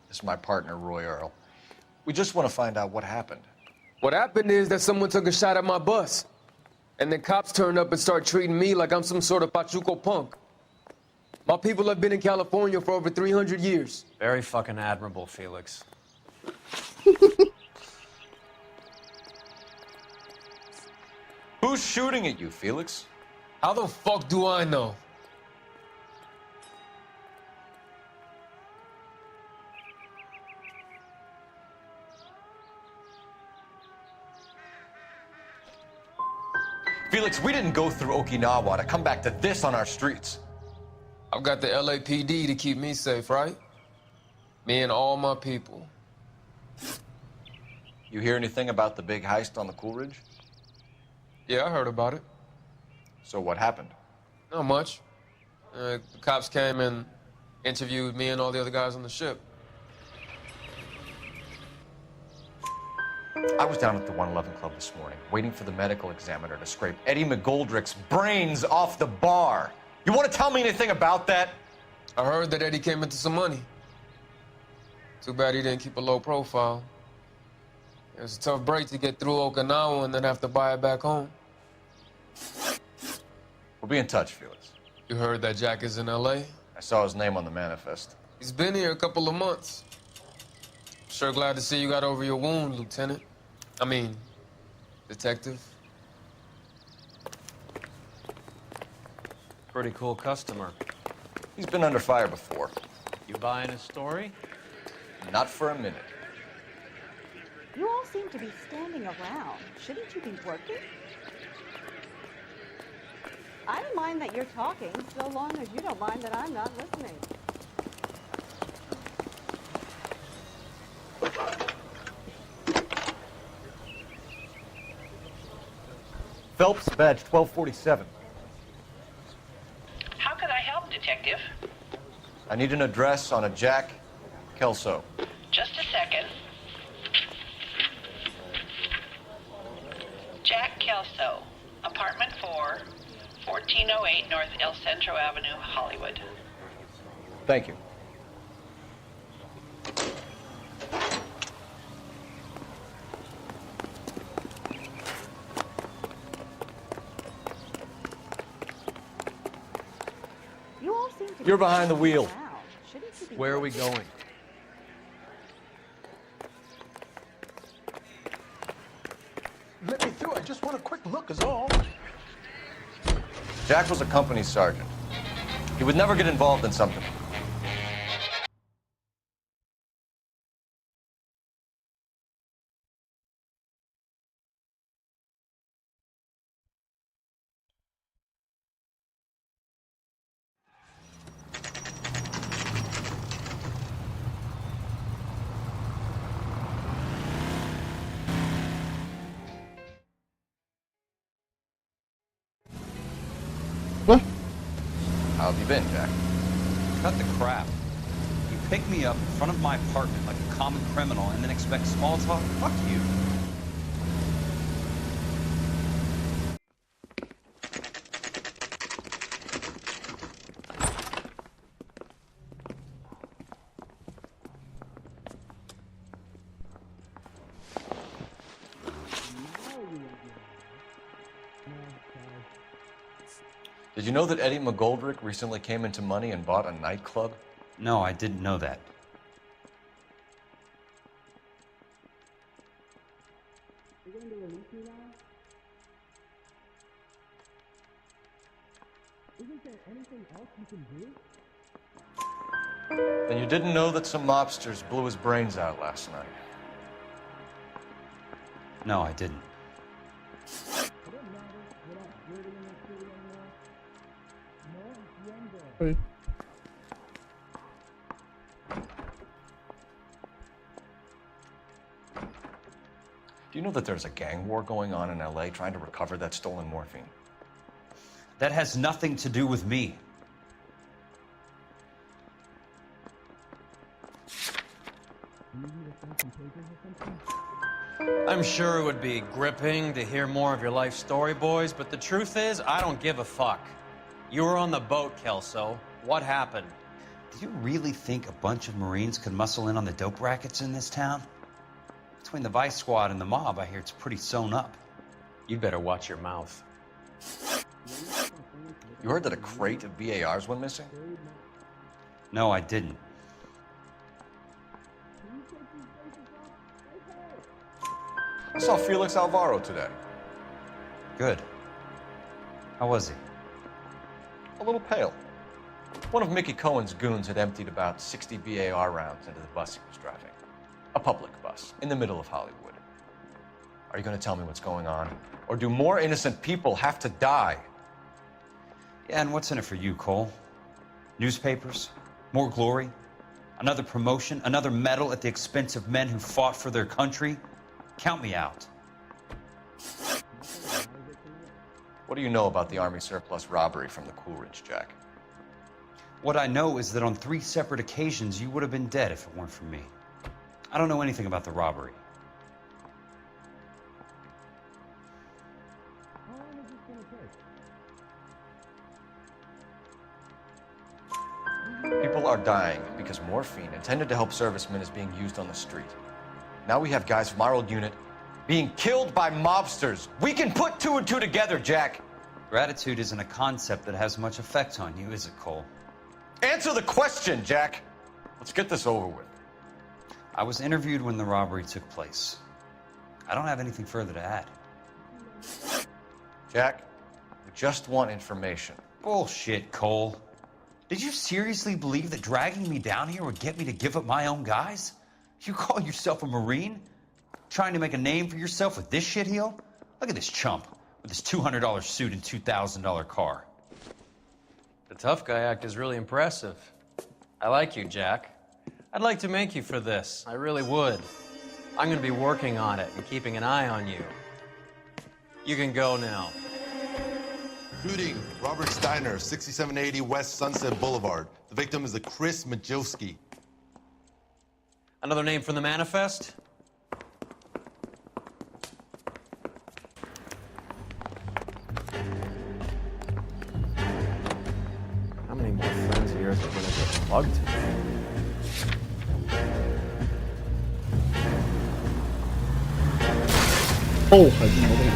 This is my partner, Roy Earl. We just want to find out what happened. What happened is that someone took a shot at my bus. And then cops turned up and start treating me like I'm some sort of Pachuco punk. My people have been in California for over 300 years. Very fucking admirable, Felix. Who's shooting at you, Felix? How the fuck do I know? Felix, we didn't go through Okinawa to come back to this on our streets. I've got the LAPD to keep me safe, right? Me and all my people. You hear anything about the big heist on the Coolridge? Yeah, I heard about it. So what happened? Not much. The cops came and interviewed me and all the other guys on the ship. I was down at the 111 Club this morning, waiting for the medical examiner to scrape Eddie McGoldrick's brains off the bar. You want to tell me anything about that? I heard that Eddie came into some money. Too bad he didn't keep a low profile. It was a tough break to get through Okinawa and then have to buy it back home. We'll be in touch, Felix. You heard that Jack is in LA? I saw his name on the manifest. He's been here a couple of months. Sure glad to see you got over your wound, Lieutenant. I mean, Detective. Pretty cool customer. He's been under fire before. You buying his story? Not for a minute. You all seem to be standing around. Shouldn't you be working? I don't mind that you're talking, so long as you don't mind that I'm not listening. Phelps, badge 1247. How could I help, Detective? I need an address on a Jack Kelso. Just a second. Jack Kelso, apartment 4, 1408 North El Centro Avenue, Hollywood. Thank you. You all seem to be You're behind the wheel. around. Shouldn't you be Where are we working? going? Let me through. I just want a quick look is all. Jack was a company sergeant. He would never get involved in something. How have you been, Jack? Cut the crap. You pick me up in front of my apartment like a common criminal and then expect small talk? Fuck you. Did you know that Eddie McGoldrick recently came into money and bought a nightclub? No, I didn't know that. Then you didn't know that some mobsters blew his brains out last night? No, I didn't. Hey. Do you know that there's a gang war going on in LA trying to recover that stolen morphine? That has nothing to do with me. I'm sure it would be gripping to hear more of your life story, boys, but the truth is, I don't give a fuck. You were on the boat, Kelso. What happened? Do you really think a bunch of Marines could muscle in on the dope rackets in this town? Between the Vice Squad and the mob, I hear it's pretty sewn up. You'd better watch your mouth. You heard that a crate of BARs went missing? No, I didn't. I saw Felix Alvaro today. Good. How was he? A little pale. One of Mickey Cohen's goons had emptied about 60 BAR rounds into the bus he was driving. A public bus, in the middle of Hollywood. Are you going to tell me what's going on? Or do more innocent people have to die? Yeah, and what's in it for you, Cole? Newspapers? More glory? Another promotion? Another medal at the expense of men who fought for their country? Count me out. What do you know about the Army surplus robbery from the Coolidge, Jack? What I know is that on 3 separate occasions, you would have been dead if it weren't for me. I don't know anything about the robbery. People are dying because morphine intended to help servicemen is being used on the street. Now we have guys from our old unit being killed by mobsters. We can put 2 and 2 together, Jack. Gratitude isn't a concept that has much effect on you, is it, Cole? Answer the question, Jack. Let's get this over with. I was interviewed when the robbery took place. I don't have anything further to add. Jack, we just want information. Bullshit, Cole. Did you seriously believe that dragging me down here would get me to give up my own guys? You call yourself a Marine? Trying to make a name for yourself with this shitheel? Look at this chump with his $200 suit and $2,000 car. The tough guy act is really impressive. I like you, Jack. I'd like to make you for this. I really would. I'm going to be working on it and keeping an eye on you. You can go now. Shooting, Robert Steiner, 6780 West Sunset Boulevard. The victim is a Chris Majowski. Another name from the manifest? How many more friends of yours are going to get plugged today? Porra de novo.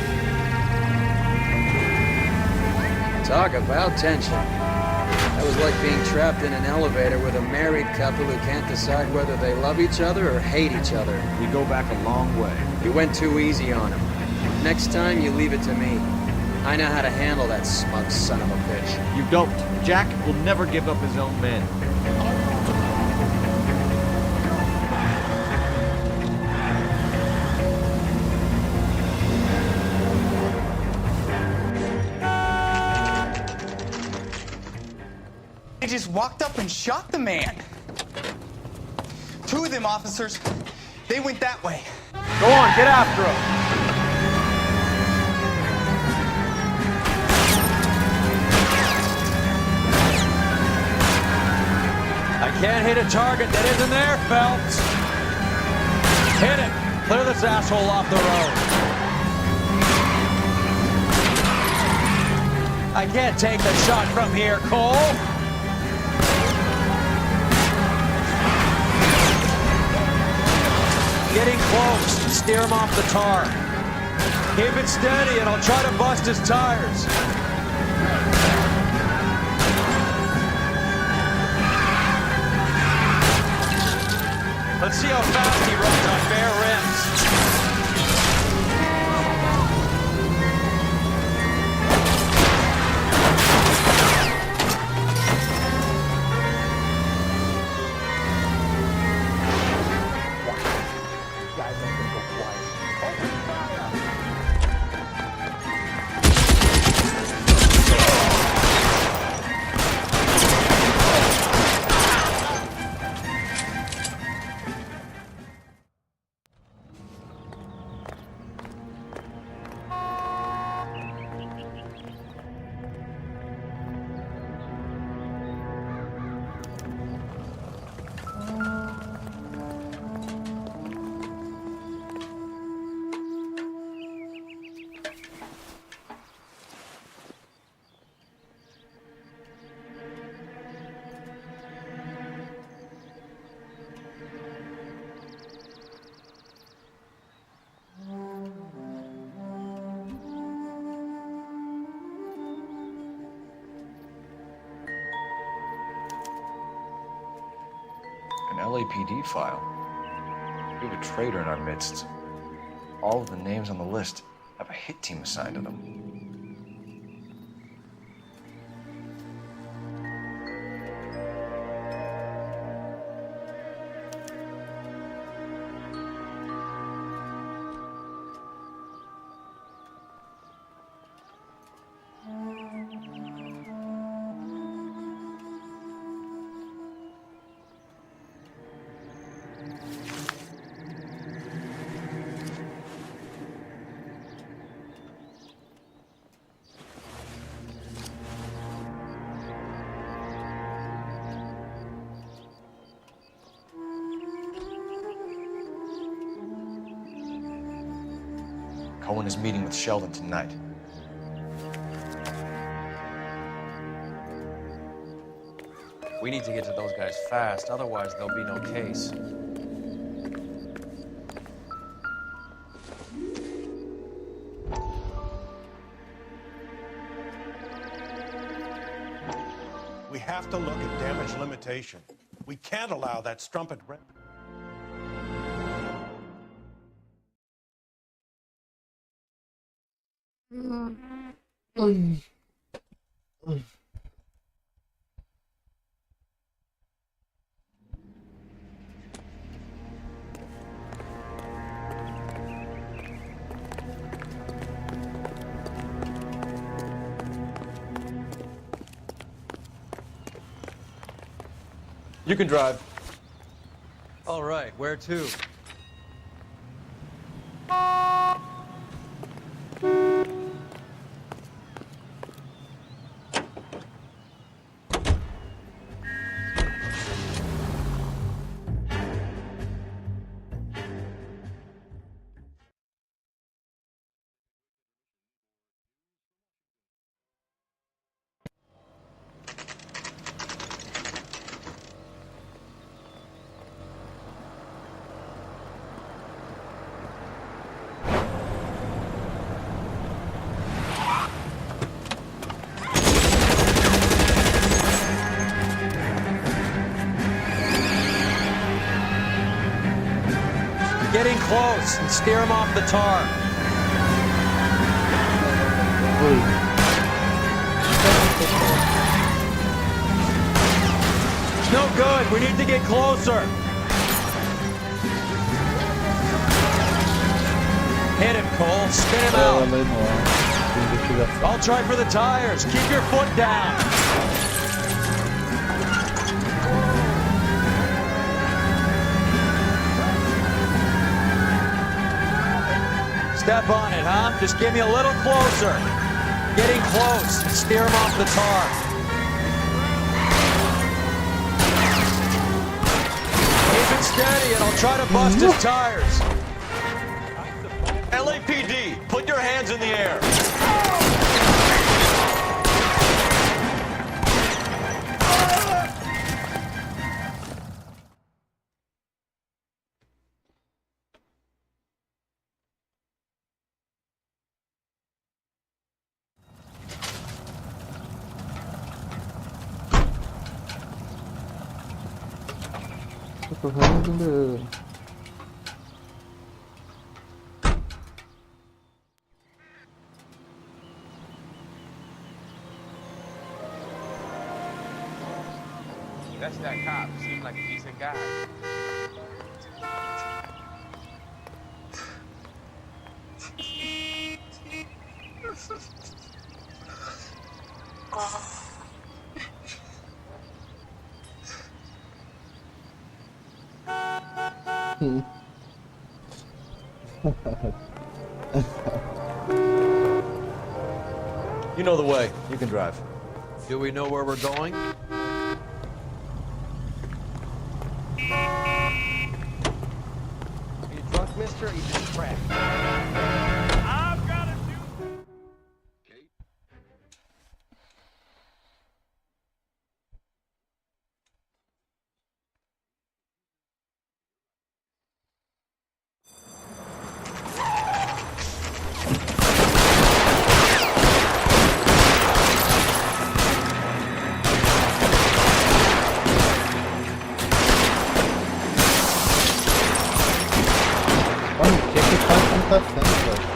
Talk about tension. That was like being trapped in an elevator with a married couple who can't decide whether they love each other or hate each other. We go back a long way. You went too easy on him. Next time, you leave it to me. I know how to handle that smug son of a bitch. You don't. Jack will never give up his own men. They just walked up and shot the man. 2 of them officers, they went that way. Go on, get after him. can't hit a target that isn't there, Phelps. Hit it. Clear this asshole off the road. I can't take the shot from here, Cole. Getting close. Steer him off the tar. Keep it steady and I'll try to bust his tires. Let's see how fast he runs on bare rims. An LAPD file. We have a traitor in our midst. All of the names on the list have a hit team assigned to them. Cohen is meeting with Sheldon tonight. We need to get to those guys fast, otherwise there'll be no case. We have to look at damage limitation. We can't allow that strumpet rent. You can drive. All right, where to? Getting close and steer him off the tar. No good. We need to get closer. Hit him, Cole. Spin him out. I'll try for the tires. Keep your foot down. Step on it, huh? Just get me a little closer. Getting close. Steer him off the tar. steady and I'll try to bust his tires. LAPD, put your hands in the air. Put your hands in the air. That's that cop. Seemed like a decent guy. You know the way. You can drive. Do we know where we're going? Are you drunk, mister, or you just cracked? I've got to do. Olha o que está acontecendo, velho.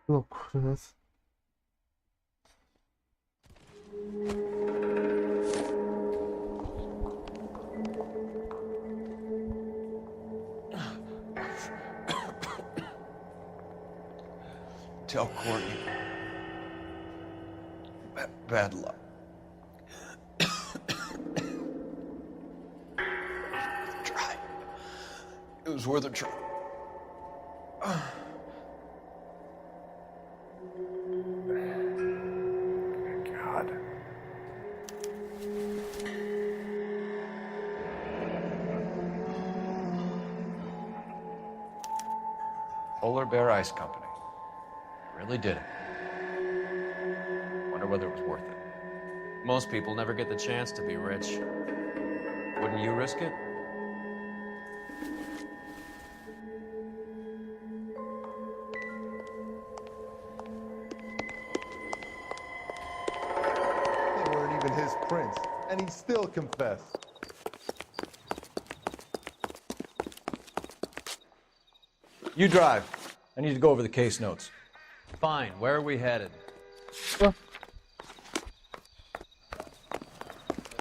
Que loucura é essa? Tell Courtney. Bad luck. Try. It was worth a try. God. Polar Bear Ice Company. Really did it. Wonder whether it was worth it. Most people never get the chance to be rich. Wouldn't you risk it? They weren't even his prints, and he still confessed. You drive. I need to go over the case notes. Fine. Where are we headed?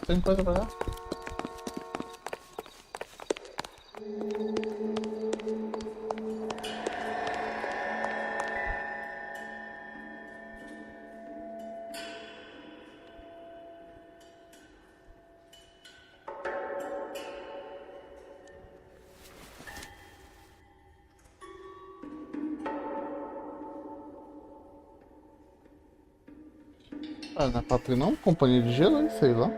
Tem coisa pra lá? Ah, na pátria não? Companhia de gelo, hein? Sei lá.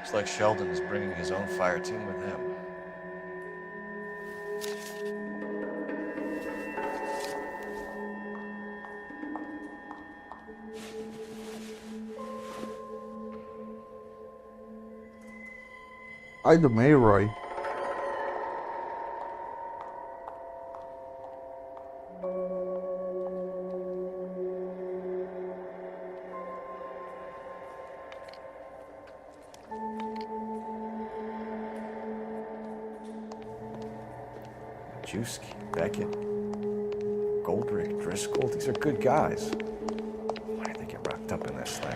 Looks like Sheldon is bringing his own fire team with him. Ai do meio, Roy. Juski, Beckett, Goldrick, Driscoll, these are good guys. Why did they get wrapped up in this thing?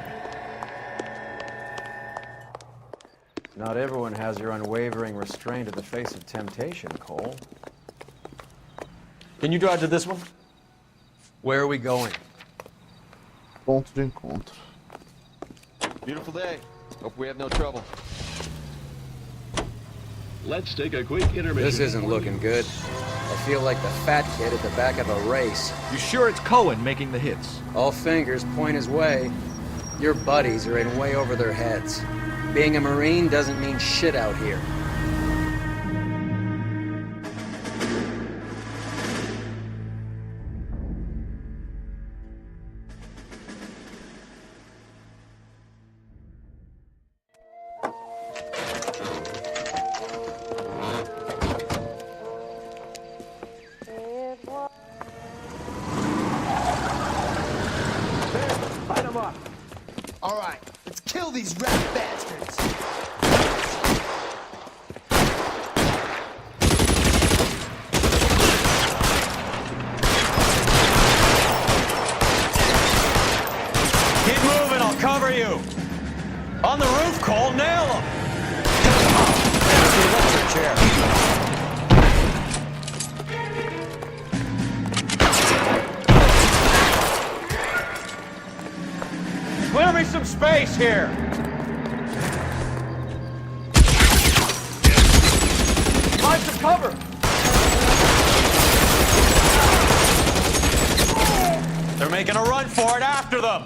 Not everyone has your unwavering restraint in the face of temptation, Cole. Can you drive to this one? Where are we going? Ponto de encontro. Beautiful day. Hope we have no trouble. Let's take a quick intermission. This isn't looking good. I feel like the fat kid at the back of a race. You sure it's Cohen making the hits? All fingers point his way. Your buddies are in way over their heads. Being a Marine doesn't mean shit out here. Light 'em up. All right, let's kill these rat bastards. Keep moving, I'll cover you. On the roof, Cole, nail him. Electric chair. Clear me some space here. Find some cover. They're making a run for it after them.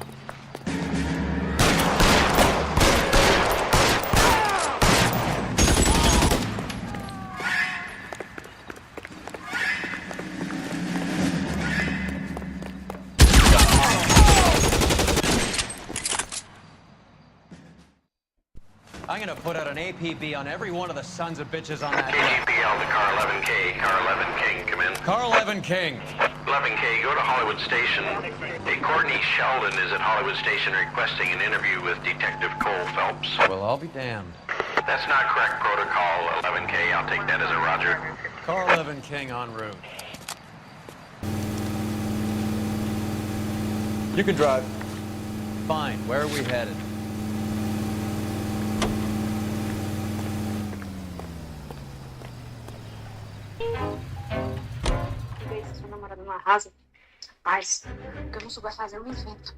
I'm gonna put out an APB on every one of the sons of bitches on that hill. KGPL to car 11K. Car 11 King, come in. Car 11 King. 11K, go to Hollywood Station. Hey, Courtney Sheldon is at Hollywood Station requesting an interview with Detective Cole Phelps. Well, I'll be damned. That's not correct protocol, 11K. I'll take that as a roger. Car 11 King en route. You can drive. Fine. Where are we headed? Sua namorada não arrasa. Rapaz, que eu não souber fazer, eu invento.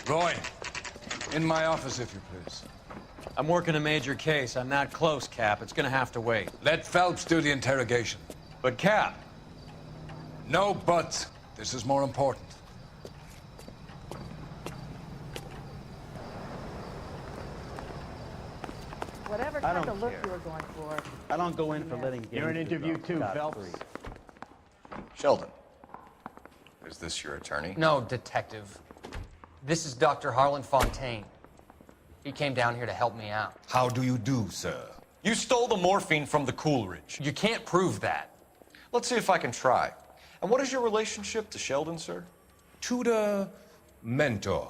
Roy, in my office, if you please. I'm working a major case. I'm not close, Cap. It's gonna have to wait. Let Phelps do the interrogation. But, Cap. No buts. This is more important. Whatever I kind don't of look care. you were going for. I don't go in for letting You're an games interview go too, scot-free. Phelps. Sheldon, is this your attorney? No, Detective. This is Dr. Harlan Fontaine. He came down here to help me out. How do you do, sir? You stole the morphine from the Coolidge. You can't prove that. Let's see if I can try. And what is your relationship to Sheldon, sir? Tutor, mentor.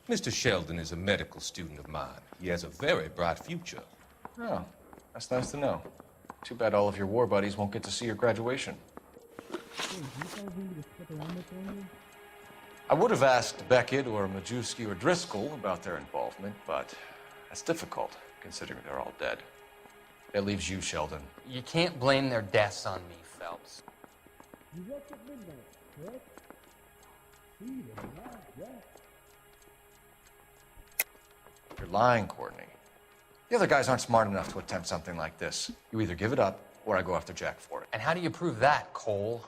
Mr. Sheldon is a medical student of mine. He has a very bright future. Oh, that's nice to know. Too bad all of your war buddies won't get to see your graduation. I would have asked Beckett or Majewski or Driscoll about their involvement, but that's difficult, considering they're all dead. That leaves you, Sheldon. You can't blame their deaths on me, Phelps. You're lying, Courtney. The other guys aren't smart enough to attempt something like this. You either give it up, or I go after Jack for it. And how do you prove that, Cole?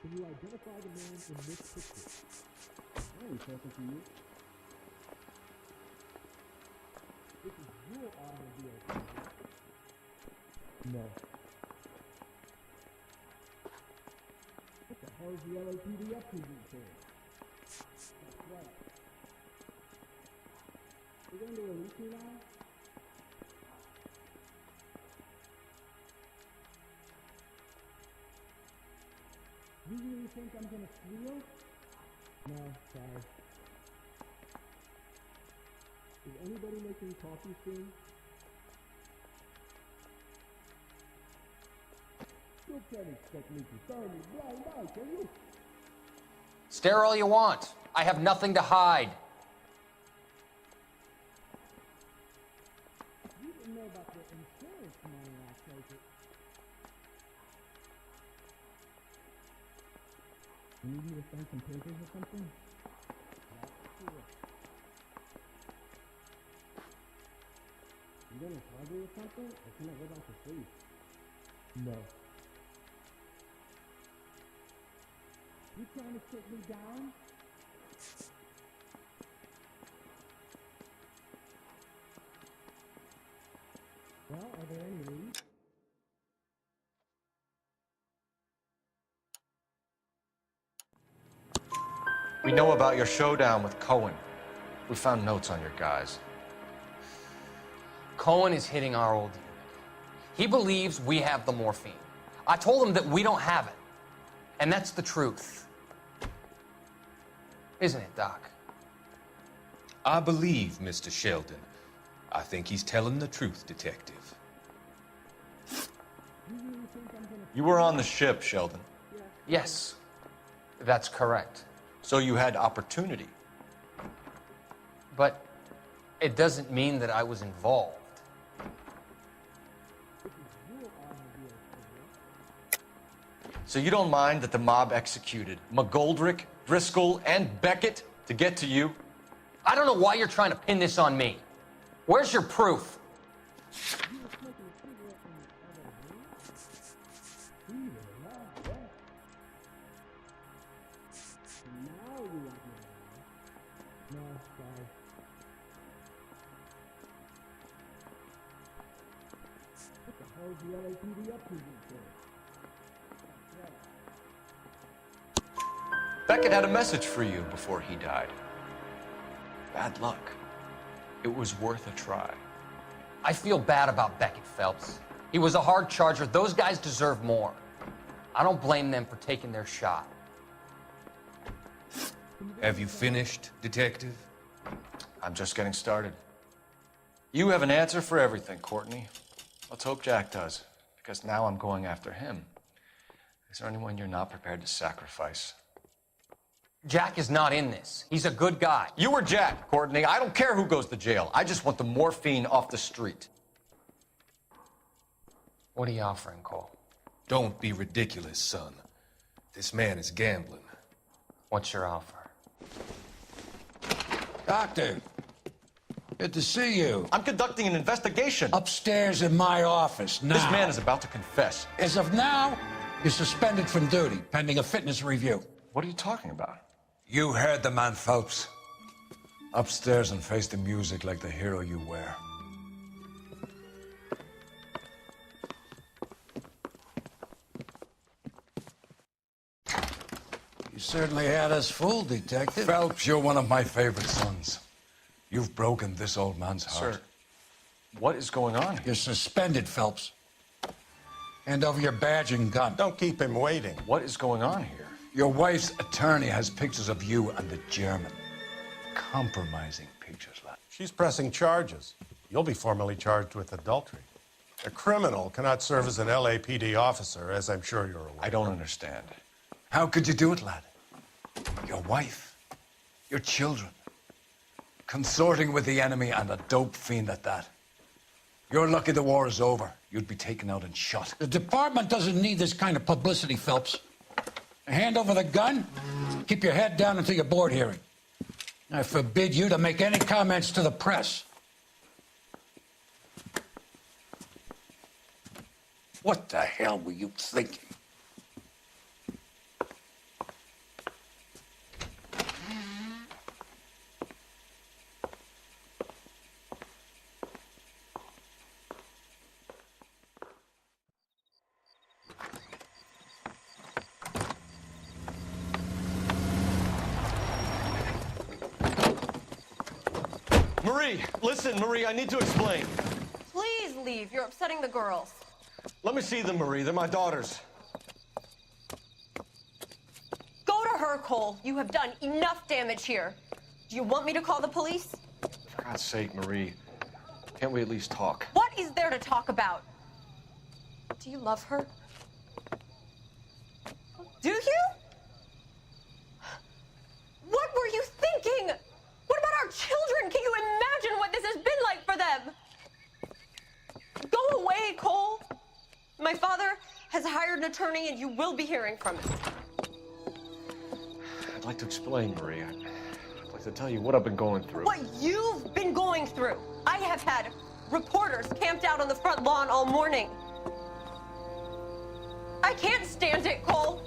Can you identify the man in this picture? I ain't talking to you. This is your automobile. No. What the hell is the LAPD up to these days? That's right. You're going to release me now? You really think I'm gonna squeal? No, sorry. Is anybody making coffee soon? You can't expect me to throw me blind eye, can you? Stare all you want. I have nothing to hide. You didn't know about the insurance money, I take it. You need me to sign some papers or something? Sure. You gonna charge me or something? Or can I go back to sleep? No. You trying to take me down? Well, are there any leads? We know about your showdown with Cohen. We found notes on your guys. Cohen is hitting our old unit. He believes we have the morphine. I told him that we don't have it. And that's the truth. Isn't it, Doc? I believe Mr. Sheldon. I think he's telling the truth, Detective. You were on the ship, Sheldon. Yes, that's correct. So you had opportunity. But it doesn't mean that I was involved. So you don't mind that the mob executed McGoldrick, Driscoll, and Beckett to get to you? I don't know why you're trying to pin this on me. Where's your proof? The LAPD up to these days. Beckett had a message for you before he died. Bad luck. It was worth a try. I feel bad about Beckett, Phelps. He was a hard charger. Those guys deserve more. I don't blame them for taking their shot. Have you finished, Detective? I'm just getting started. You have an answer for everything, Courtney. Let's hope Jack does, because now I'm going after him. Is there anyone you're not prepared to sacrifice? Jack is not in this. He's a good guy. You or Jack, Courtney. I don't care who goes to jail. I just want the morphine off the street. What are you offering, Cole? Don't be ridiculous, son. This man is gambling. What's your offer? Doctor, good to see you. I'm conducting an investigation. Upstairs in my office now. This man is about to confess. As of now, you're suspended from duty, pending a fitness review. What are you talking about? You heard the man, Phelps. Upstairs and face the music like the hero you were. You certainly had us fooled, Detective. Phelps, you're one of my favorite sons. You've broken this old man's heart. Sir, what is going on here? You're suspended, Phelps. Hand over your badge and gun. Don't keep him waiting. What is going on here? Your wife's attorney has pictures of you and the German. Compromising pictures, lad. She's pressing charges. You'll be formally charged with adultery. A criminal cannot serve as an LAPD officer, as I'm sure you're aware. I don't understand. How could you do it, lad? Your wife, your children, consorting with the enemy and a dope fiend at that. You're lucky the war is over. You'd be taken out and shot. The department doesn't need this kind of publicity, Phelps. Hand over the gun, keep your head down until your board hearing. I forbid you to make any comments to the press. What the hell were you thinking? Marie, listen, Marie, I need to explain. Please leave. You're upsetting the girls. Let me see them, Marie. They're my daughters. Go to her, Cole. You have done enough damage here. Do you want me to call the police? For God's sake, Marie, can't we at least talk? What is there to talk about? Do you love her? Do you? What were you thinking? What about our children? Can you imagine what this has been like for them? Go away, Cole. My father has hired an attorney, and you will be hearing from him. I'd like to explain, Marie. I'd like to tell you what I've been going through. What you've been going through. I have had reporters camped out on the front lawn all morning. I can't stand it, Cole.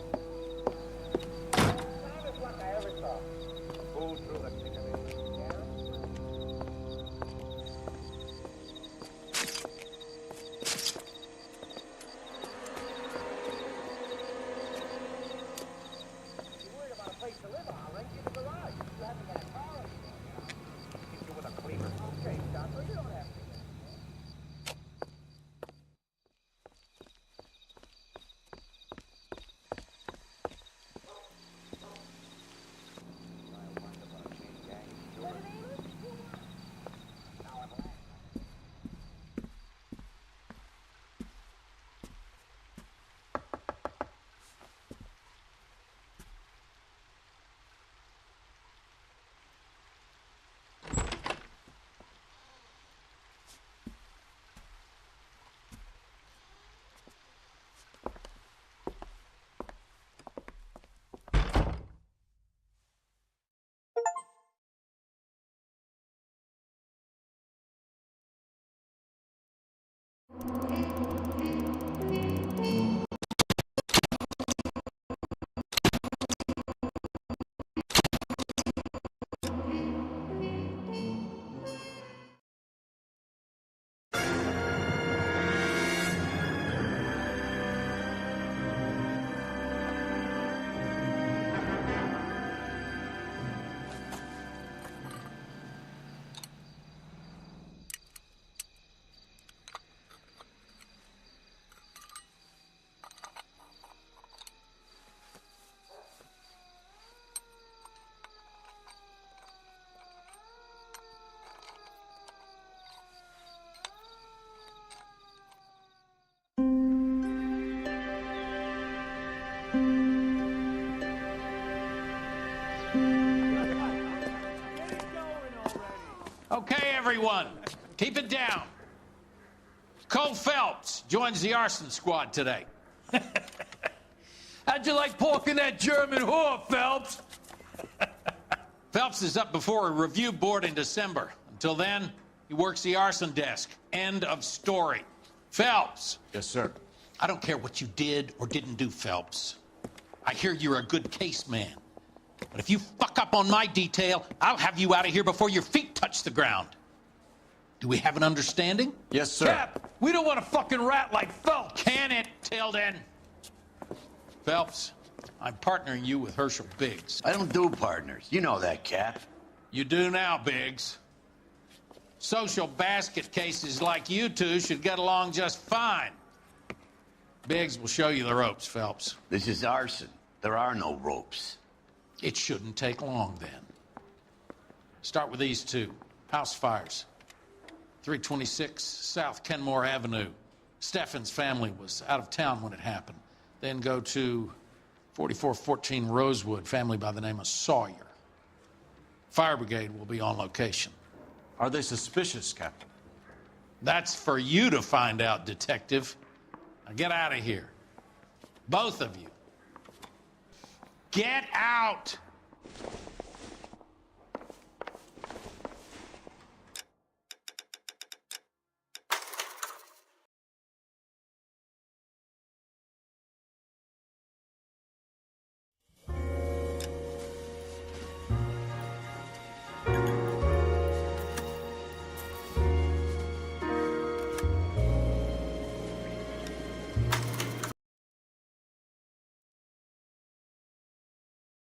Okay, everyone, keep it down. Cole Phelps joins the arson squad today. How'd you like porking that German whore, Phelps? Phelps is up before a review board in December. Until then, he works the arson desk. End of story. Phelps. Yes, sir. I don't care what you did or didn't do, Phelps. I hear you're a good case man. But if you fuck up on my detail, I'll have you out of here before your feet touch the ground. Do we have an understanding? Yes, sir. Cap, we don't want a fucking rat like Phelps. Can it, Tilden? Phelps, I'm partnering you with Herschel Biggs. I don't do partners. You know that, Cap. You do now, Biggs. Social basket cases like you two should get along just fine. Biggs will show you the ropes, Phelps. This is arson. There are no ropes. It shouldn't take long, then. Start with these two. House fires. 326 South Kenmore Avenue. Steffen's family was out of town when it happened. Then go to 4414 Rosewood, family by the name of Sawyer. Fire brigade will be on location. Are they suspicious, Captain? That's for you to find out, Detective. Now get out of here. Both of you. Get out!